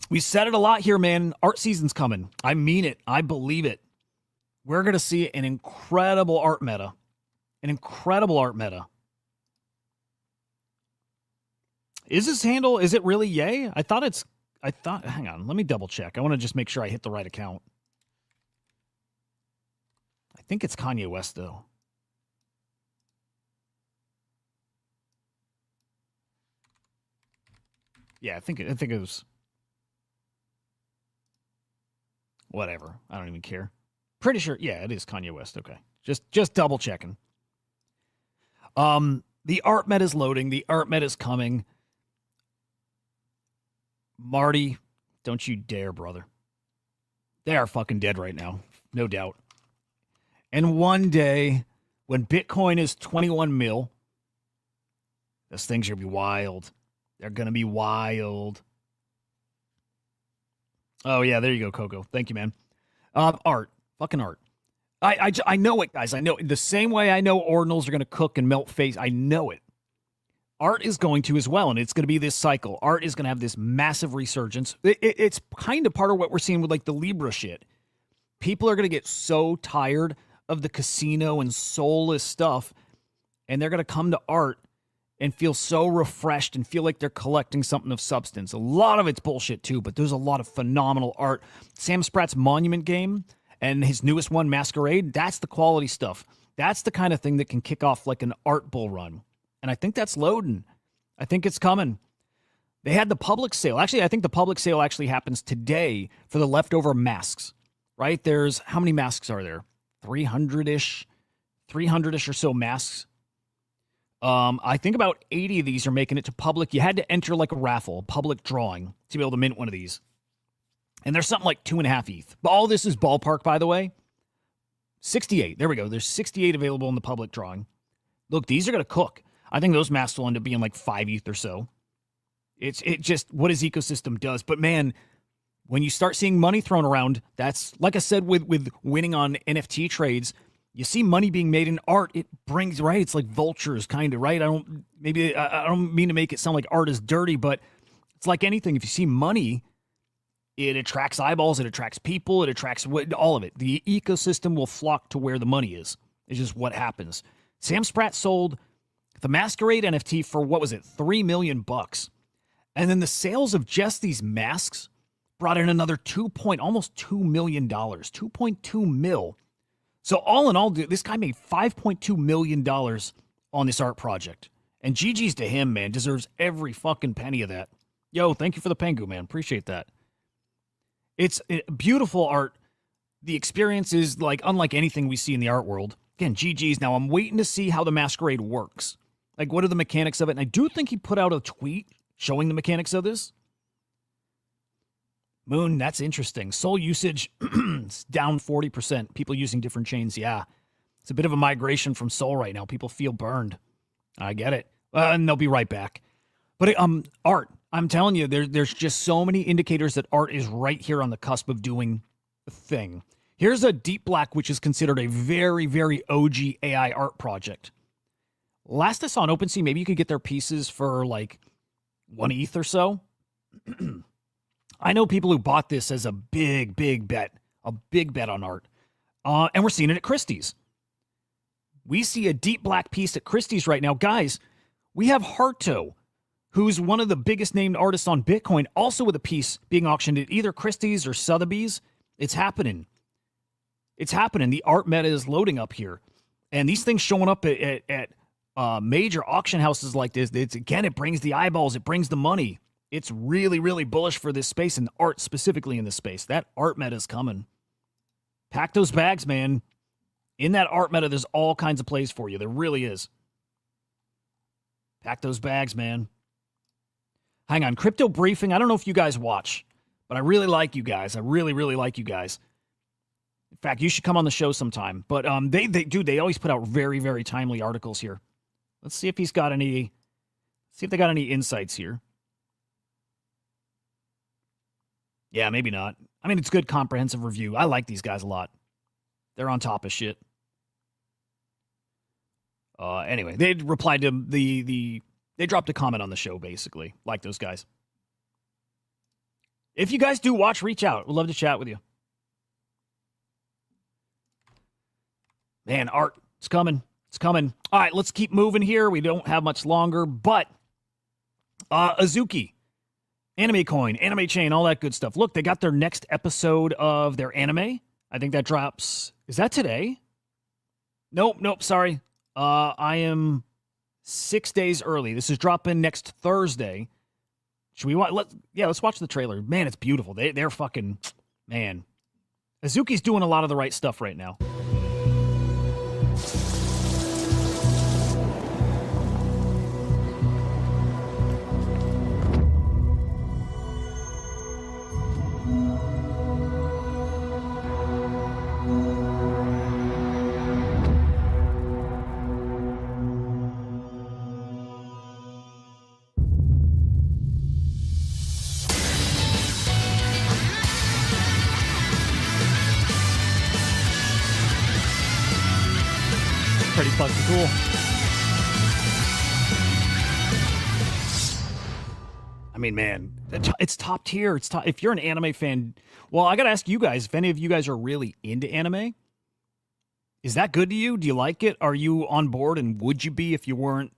We said it a lot here, man. Art season's coming. I mean it. I believe it. We're going to see an incredible art meta. An incredible art meta. Is this handle, is it really yay? Hang on, let me double check. I want to just make sure I hit the right account. I think it's Kanye West, though. Yeah, I think it was... Whatever. I don't even care. Pretty sure. Yeah, it is Kanye West. Okay. Just double checking. The art meta is loading. The art meta is coming. Marty, don't you dare, brother. They are fucking dead right now. No doubt. And one day, when Bitcoin is 21 mil, those things are going to be wild. They're going to be wild. Oh, yeah, there you go, Coco. Thank you, man. Art. Fucking art. I know it, guys. I know it. The same way I know ordinals are going to cook and melt face. I know it. Art is going to as well, and it's going to be this cycle. Art is going to have this massive resurgence. It's kind of part of what we're seeing with like the Libra shit. People are going to get so tired of the casino and soulless stuff, and they're going to come to art and feel so refreshed and feel like they're collecting something of substance. A lot of it's bullshit too, but there's a lot of phenomenal art. Sam Spratt's Monument game and his newest one, Masquerade, that's the quality stuff. That's the kind of thing that can kick off like an art bull run. And I think that's loading. I think it's coming. They had the public sale. Actually, I think the public sale actually happens today for the leftover masks, right? There's, how many masks are there? 300-ish or so masks. I think about 80 of these are making it to public. You had to enter like a raffle, a public drawing to be able to mint one of these. And there's something like 2.5 ETH. But all this is ballpark, by the way. 68. There we go. There's 68 available in the public drawing. Look, these are going to cook. I think those masks will end up being like 5 ETH or so. It just what his ecosystem does. But man, when you start seeing money thrown around, that's like I said with winning on NFT trades. You see money being made in art, it brings, right? It's like vultures, kind of, right? I don't mean to make it sound like art is dirty, but it's like anything. If you see money, it attracts eyeballs, it attracts people, it attracts all of it. The ecosystem will flock to where the money is. It's just what happens. Sam Spratt sold the Masquerade NFT for, what was it, $3 million. And then the sales of just these masks brought in another almost $2 million, 2.2 mil. So all in all, this guy made $5.2 million on this art project. And GG's to him, man. Deserves every fucking penny of that. Yo, thank you for the Pengu, man. Appreciate that. It's beautiful art. The experience is like unlike anything we see in the art world. Again, GG's. Now I'm waiting to see how the Masquerade works. Like, what are the mechanics of it? And I do think he put out a tweet showing the mechanics of this. Moon, that's interesting. Sol usage is down 40%. People using different chains. Yeah. It's a bit of a migration from Sol right now. People feel burned. I get it. And they'll be right back. But art, I'm telling you, there's just so many indicators that art is right here on the cusp of doing a thing. Here's a Deep Black, which is considered a very, very OG AI art project. Last I saw on OpenSea, maybe you could get their pieces for like 1 ETH or so. I know people who bought this as a big bet on art. And we're seeing it at Christie's. We see a Deep Black piece at Christie's right now. Guys, we have Harto, who's one of the biggest named artists on Bitcoin, also with a piece being auctioned at either Christie's or Sotheby's. It's happening. It's happening. The art meta is loading up here. And these things showing up at major auction houses like this, it brings the eyeballs, it brings the money. It's really, really bullish for this space and art specifically in this space. That art meta is coming. Pack those bags, man. In that art meta, there's all kinds of plays for you. There really is. Pack those bags, man. Hang on. Crypto Briefing. I don't know if you guys watch, but I really like you guys. I really, really like you guys. In fact, you should come on the show sometime. But they always put out very, very timely articles here. Let's see if he's got any. See if they got any insights here. Yeah, maybe not. I mean, it's good comprehensive review. I like these guys a lot. They're on top of shit. Anyway, they replied to they dropped a comment on the show, basically. Like those guys. If you guys do watch, reach out. We'd love to chat with you. Man, art, it's coming. It's coming. All right, let's keep moving here. We don't have much longer, but Azuki. Anime Coin, Anime Chain, all that good stuff. Look, they got their next episode of their anime. I think that drops. Is that today? Nope, sorry. I am 6 days early. This is dropping next Thursday. Should we watch? Let's watch the trailer. Man, it's beautiful. They're fucking, man. Azuki's doing a lot of the right stuff right now. pretty fucking cool. I mean, man, it's top tier. It's top. If you're an anime fan, well, I got to ask you guys, if any of you guys are really into anime, is that good to you? Do you like it? Are you on board? And would you be if you weren't,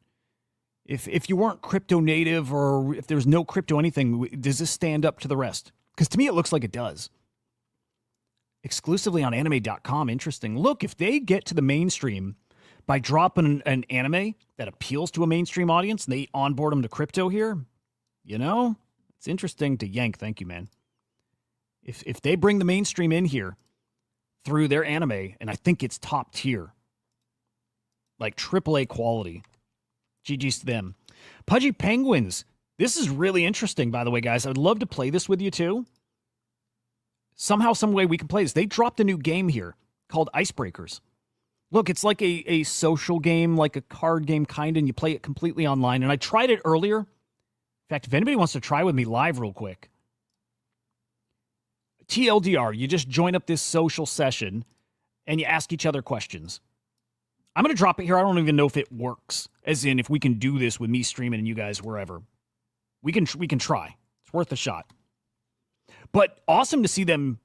if you weren't crypto native, or if there's no crypto anything, does this stand up to the rest? Because to me, it looks like it does. Exclusively on anime.com. Interesting. Look, if they get to the mainstream by dropping an anime that appeals to a mainstream audience and they onboard them to crypto here, you know, it's interesting to yank. Thank you, man. If they bring the mainstream in here through their anime, and I think it's top tier, like AAA quality, GG's to them. Pudgy Penguins. This is really interesting, by the way, guys. I would love to play this with you, too. Somehow, some way we can play this. They dropped a new game here called Icebreakers. Look, it's like a social game, like a card game kind, and you play it completely online. And I tried it earlier. In fact, if anybody wants to try with me live real quick, TLDR, you just join up this social session, and you ask each other questions. I'm going to drop it here. I don't even know if it works, as in if we can do this with me streaming and you guys wherever. We can try. It's worth a shot. But awesome to see them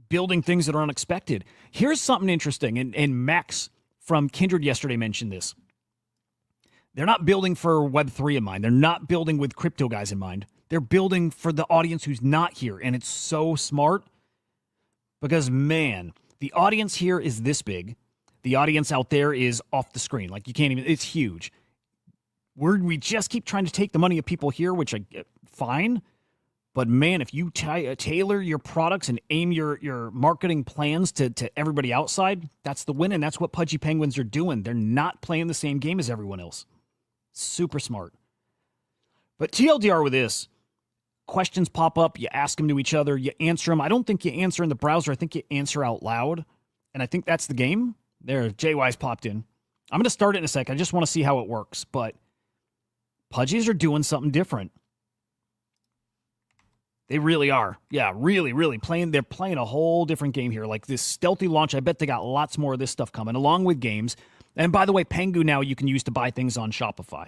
building things that are unexpected. Here's something interesting, and Max from Kindred yesterday mentioned this. They're not building for Web3 in mind. They're not building with crypto guys in mind. They're building for the audience who's not here, and it's so smart because, man, the audience here is this big. The audience out there is off the screen. Like, you can't even, it's huge. We just keep trying to take the money of people here, which I get fine. But, man, if you tailor your products and aim your marketing plans to everybody outside, that's the win, and that's what Pudgy Penguins are doing. They're not playing the same game as everyone else. Super smart. But TLDR with this, questions pop up, you ask them to each other, you answer them. I don't think you answer in the browser. I think you answer out loud, and I think that's the game. There, JY's popped in. I'm going to start it in a sec. I just want to see how it works, but Pudgies are doing something different. They really are. Yeah, really, really playing. They're playing a whole different game here. Like this stealthy launch, I bet they got lots more of this stuff coming, along with games. And by the way, Pengu now you can use to buy things on Shopify.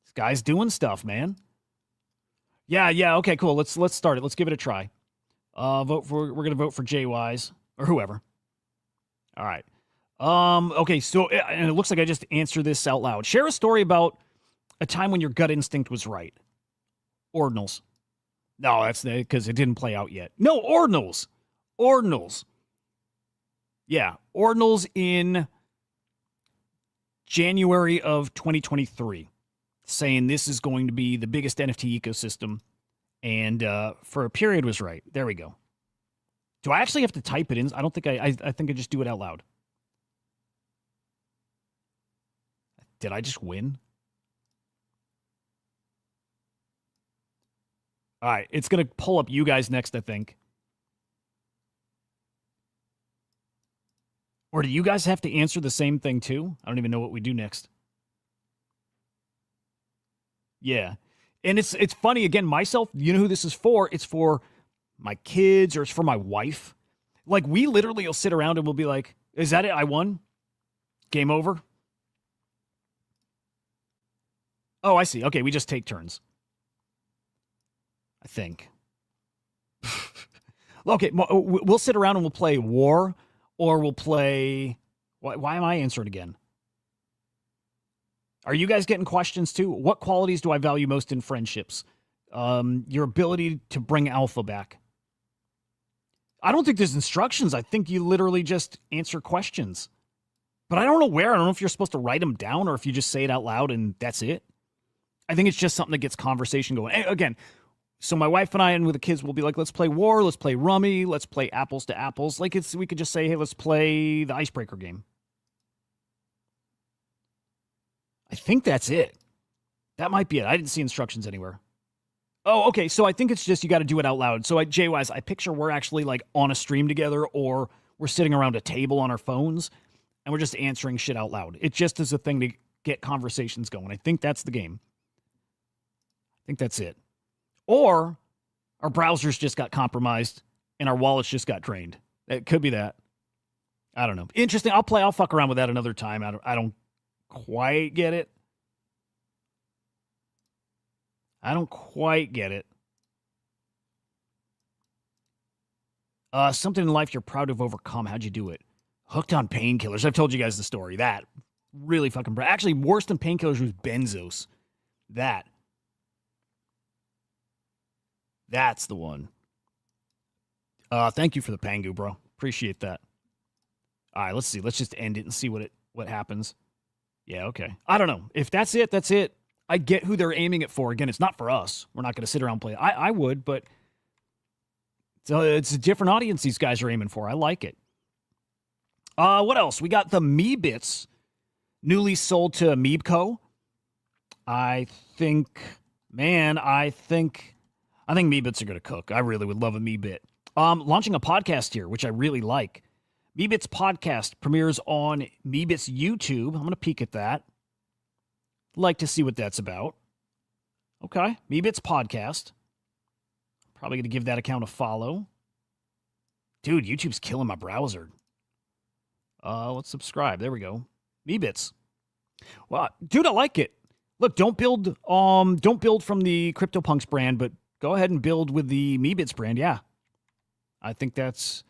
This guy's doing stuff, man. Yeah, okay, cool. Let's start it. Let's give it a try. We're gonna vote for JY's or whoever. All right. Okay, so and it looks like I just answered this out loud. Share a story about a time when your gut instinct was right. Ordinals. No, that's because it didn't play out yet. No, Ordinals. Ordinals. Yeah, Ordinals in January of 2023, saying this is going to be the biggest NFT ecosystem, and for a period was right. There we go. Do I actually have to type it in? I don't think I think I just do it out loud. Did I just win? All right, it's going to pull up you guys next, I think. Or do you guys have to answer the same thing too? I don't even know what we do next. Yeah. And it's funny, again, myself, you know who this is for? It's for my kids or it's for my wife. Like, we literally will sit around and we'll be like, is that it? I won? Game over? Oh, I see. Okay, we just take turns. I think. Okay, we'll sit around and we'll play War, or we'll play... Why am I answering again? Are you guys getting questions too? What qualities do I value most in friendships? Your ability to bring alpha back. I don't think there's instructions. I think you literally just answer questions. But I don't know where. I don't know if you're supposed to write them down or if you just say it out loud and that's it. I think it's just something that gets conversation going. And again, so my wife and I and with the kids will be like, let's play War, let's play Rummy, let's play Apples to Apples. Like, we could just say, hey, let's play the Icebreaker game. I think that's it. That might be it. I didn't see instructions anywhere. Oh, okay. So I think it's just you got to do it out loud. So at JWise, I picture we're actually like on a stream together, or we're sitting around a table on our phones and we're just answering shit out loud. It just is a thing to get conversations going. I think that's the game. I think that's it. Or our browsers just got compromised and our wallets just got drained. It could be that. I don't know. Interesting. I'll fuck around with that another time. I don't quite get it. Something in life you're proud to have overcome. How'd you do it? Hooked on painkillers. I've told you guys the story. That really fucking actually worse than painkillers was benzos. That's the one. Thank you for the Pangu, bro. Appreciate that. All right, let's see. Let's just end it and see what happens. Yeah, okay. I don't know. If that's it, that's it. I get who they're aiming it for. Again, it's not for us. We're not going to sit around and play. I would, but it's a different audience these guys are aiming for. I like it. What else? We got the Meebits newly sold to Meebco. I think Meebits are going to cook. I really would love a Meebit. Launching a podcast here, which I really like. Meebits podcast premieres on Meebits YouTube. I'm going to peek at that. Like to see what that's about. Okay, Meebits podcast. Probably going to give that account a follow. Dude, YouTube's killing my browser. Let's subscribe. There we go. Meebits. Well, dude, I like it. Look, don't build from the CryptoPunks brand, but go ahead and build with the Meebits brand. Yeah. I think that's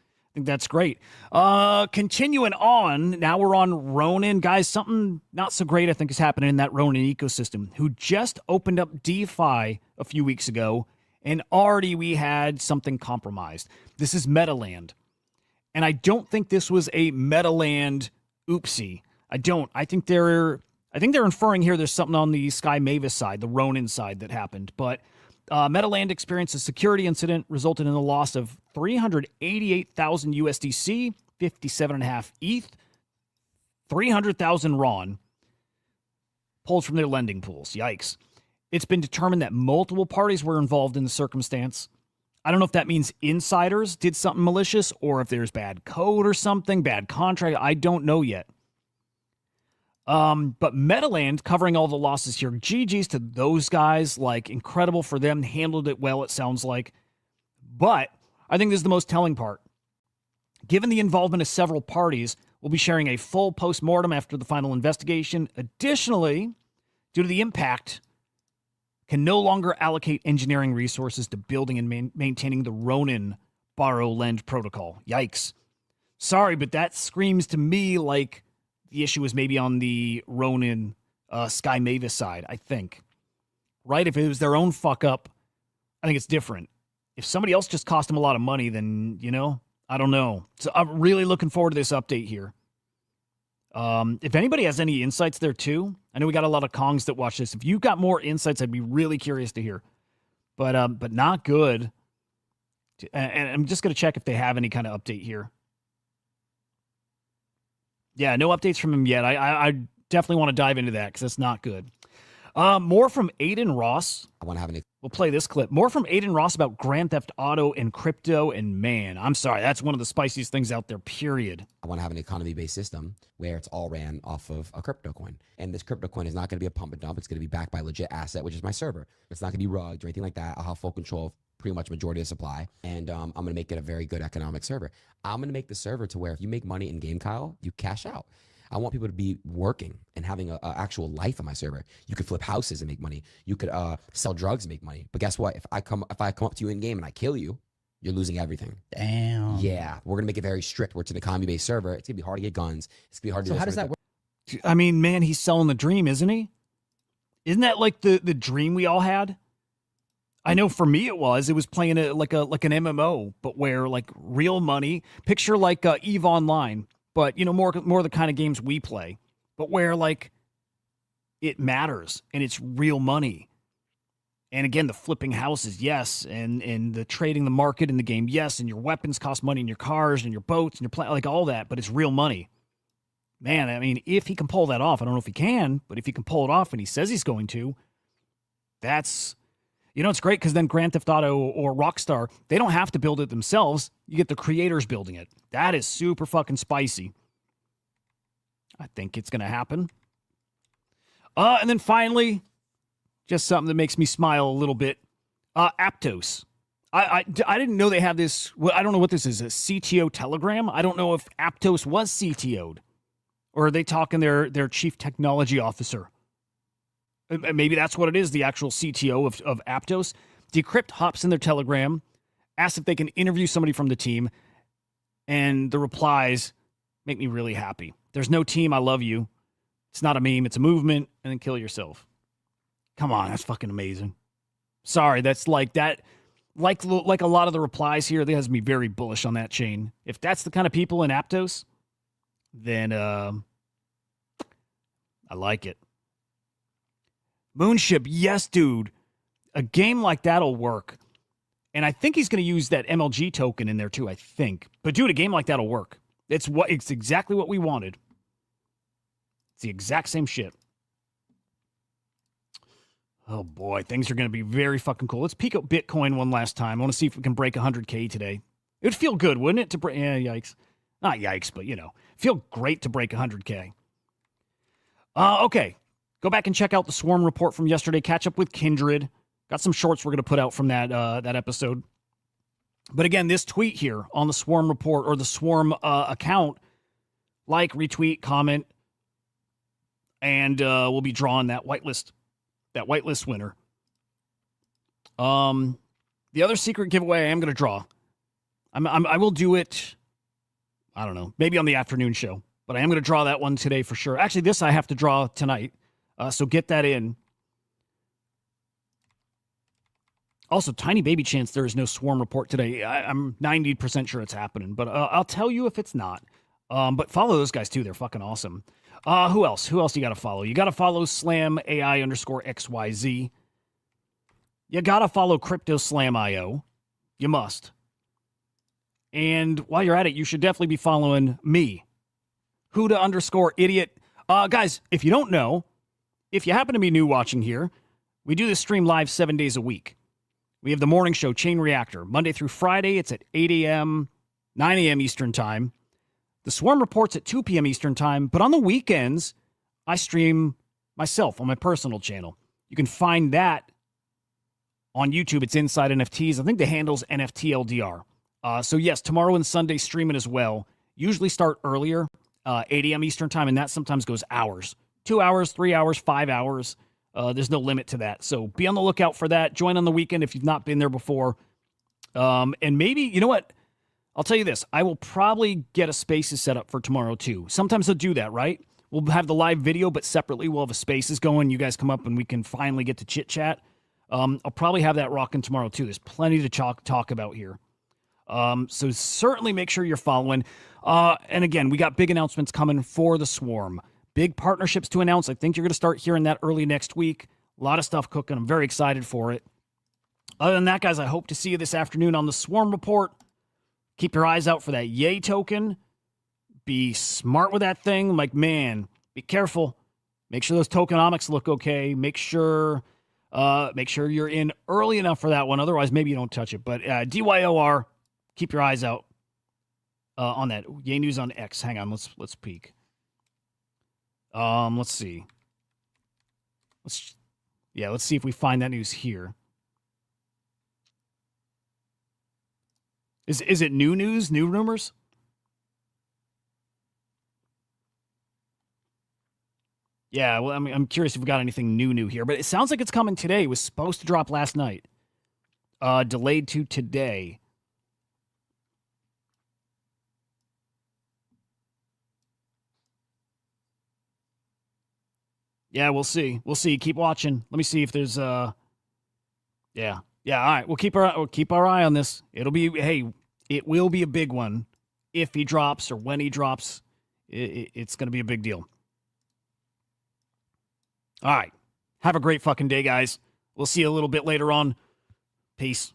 great. Continuing on, now we're on Ronin. Guys, something not so great I think is happening in that Ronin ecosystem, who just opened up DeFi a few weeks ago, and already we had something compromised. This is Metaland. And I don't think this was a Metaland oopsie. I don't. I think they're inferring here there's something on the Sky Mavis side, the Ronin side that happened. But Metaland experienced a security incident resulting in the loss of 388,000 USDC, 57.5 ETH, 300,000 RON pulled from their lending pools. Yikes. It's been determined that multiple parties were involved in the circumstance. I don't know if that means insiders did something malicious or if there's bad code or something, bad contract. I don't know yet. But Metaland covering all the losses here. GG's to those guys. Like, incredible for them. Handled it well, it sounds like. But I think this is the most telling part. Given the involvement of several parties, we'll be sharing a full post-mortem after the final investigation. Additionally, due to the impact, can no longer allocate engineering resources to building and maintaining the Ronin borrow-lend protocol. Yikes. Sorry, but that screams to me like the issue is maybe on the Ronin Sky Mavis side, I think. Right? If it was their own fuck up, I think it's different. If somebody else just cost them a lot of money, then, I don't know. So I'm really looking forward to this update here. If anybody has any insights there too, I know we got a lot of Kongs that watch this. If you've got more insights, I'd be really curious to hear. But not good. And I'm just going to check if they have any kind of update here. Yeah, no updates from him yet. I definitely want to dive into that because that's not good. More from Aiden Ross. We'll play this clip. More from Aiden Ross about Grand Theft Auto and crypto. And man, I'm sorry, that's one of the spiciest things out there, period. I want to have an economy-based system where it's all ran off of a crypto coin. And this crypto coin is not going to be a pump and dump. It's going to be backed by a legit asset, which is my server. It's not going to be rugged or anything like that. I'll have full control of pretty much majority of the supply. And I'm going to make it a very good economic server. I'm going to make the server to where if you make money in game, Kyle, you cash out. I want people to be working and having an actual life on my server. You could flip houses and make money. You could sell drugs and make money. But guess what? If I come up to you in game and I kill you, you're losing everything. Damn. Yeah, we're gonna make it very strict. We're an economy-based server. It's gonna be hard to get guns. It's gonna be hard to. So how does that work? I mean, man, he's selling the dream, isn't he? Isn't that like the dream we all had? I know for me it was playing like an MMO, but where like real money. Picture like EVE Online. But, more the kind of games we play, but where, like, it matters and it's real money. And again, the flipping houses, yes, and the trading the market in the game, yes, and your weapons cost money, and your cars and your boats and your like all that, but it's real money. Man, I mean, if he can pull that off, I don't know if he can, but if he can pull it off and he says he's going to, that's, it's great because then Grand Theft Auto or Rockstar, they don't have to build it themselves. You get the creators building it. That is super fucking spicy. I think it's going to happen. And then finally, just something that makes me smile a little bit. Aptos. I didn't know they have this. Well, I don't know what this is. A CTO Telegram. I don't know if Aptos was CTO'd, or are they talking their chief technology officer? Maybe that's what it is. The actual CTO of Aptos. Decrypt hops in their Telegram, asks if they can interview somebody from the team, and the replies make me really happy. There's no team. I love you. It's not a meme. It's a movement. And then kill yourself. Come on, that's fucking amazing. Sorry, that's like that. Like a lot of the replies here, that has me very bullish on that chain. If that's the kind of people in Aptos, then I like it. Moonship, yes, dude. A game like that'll work. And I think he's going to use that MLG token in there too, I think. But dude, a game like that'll work. It's exactly what we wanted. It's the exact same shit. Oh boy, things are going to be very fucking cool. Let's peek at Bitcoin one last time. I want to see if we can break 100K today. It would feel good, wouldn't it? To break, yikes. Not yikes, but feel great to break 100K. Okay. Go back and check out the Swarm report from yesterday. Catch up with Kindred. Got some shorts we're going to put out from that episode. But again, this tweet here on the Swarm report or the Swarm account, like, retweet, comment, and we'll be drawing that whitelist winner. The other secret giveaway I am going to draw. I will do it. I don't know, maybe on the afternoon show, but I am going to draw that one today for sure. Actually, this I have to draw tonight, so get that in. Also, tiny baby chance there is no Swarm report today. I'm 90% sure it's happening, but I'll tell you if it's not. But follow those guys too; they're fucking awesome. Who else? Who else you got to follow? You got to follow SlamAI_XYZ. You got to follow CryptoSlamIO. You must. And while you're at it, you should definitely be following me, Hudah_idiot. Guys, if you don't know, if you happen to be new watching here, we do this stream live 7 days a week. We have the morning show, Chain Reactor, Monday through Friday. It's at 8 a.m., 9 a.m. Eastern Time. The Swarm report's at 2 p.m. Eastern Time, but on the weekends, I stream myself on my personal channel. You can find that on YouTube. It's Inside NFTs. I think the handle's NFTLDR. So yes, tomorrow and Sunday streaming as well. Usually start earlier, 8 a.m. Eastern Time, and that sometimes goes hours. 2 hours, 3 hours, 5 hours. There's no limit to that. So be on the lookout for that. Join on the weekend if you've not been there before. And maybe, you know what? I'll tell you this. I will probably get a Spaces set up for tomorrow too. Sometimes they'll do that, right? We'll have the live video, but separately we'll have a Spaces going. You guys come up and we can finally get to chit-chat. I'll probably have that rocking tomorrow too. There's plenty to talk about here. So certainly make sure you're following. And again, we got big announcements coming for the Swarm. Big partnerships to announce. I think you're going to start hearing that early next week. A lot of stuff cooking. I'm very excited for it. Other than that, guys, I hope to see you this afternoon on the Swarm report. Keep your eyes out for that Yay token. Be smart with that thing. Like, man, be careful. Make sure those tokenomics look okay. Make sure you're in early enough for that one. Otherwise, maybe you don't touch it. But DYOR, keep your eyes out on that. Yay news on X. Hang on, let's peek. Let's see. Let's see if we find that news here. Is it new news, new rumors? Yeah, well, I'm curious if we got anything new here, but it sounds like it's coming today. It was supposed to drop last night. Delayed to today. Yeah, we'll see. We'll see. Keep watching. Let me see if there's yeah. All right. We'll keep our eye on this. It will be a big one if he drops or when he drops. It's going to be a big deal. All right. Have a great fucking day, guys. We'll see you a little bit later on. Peace.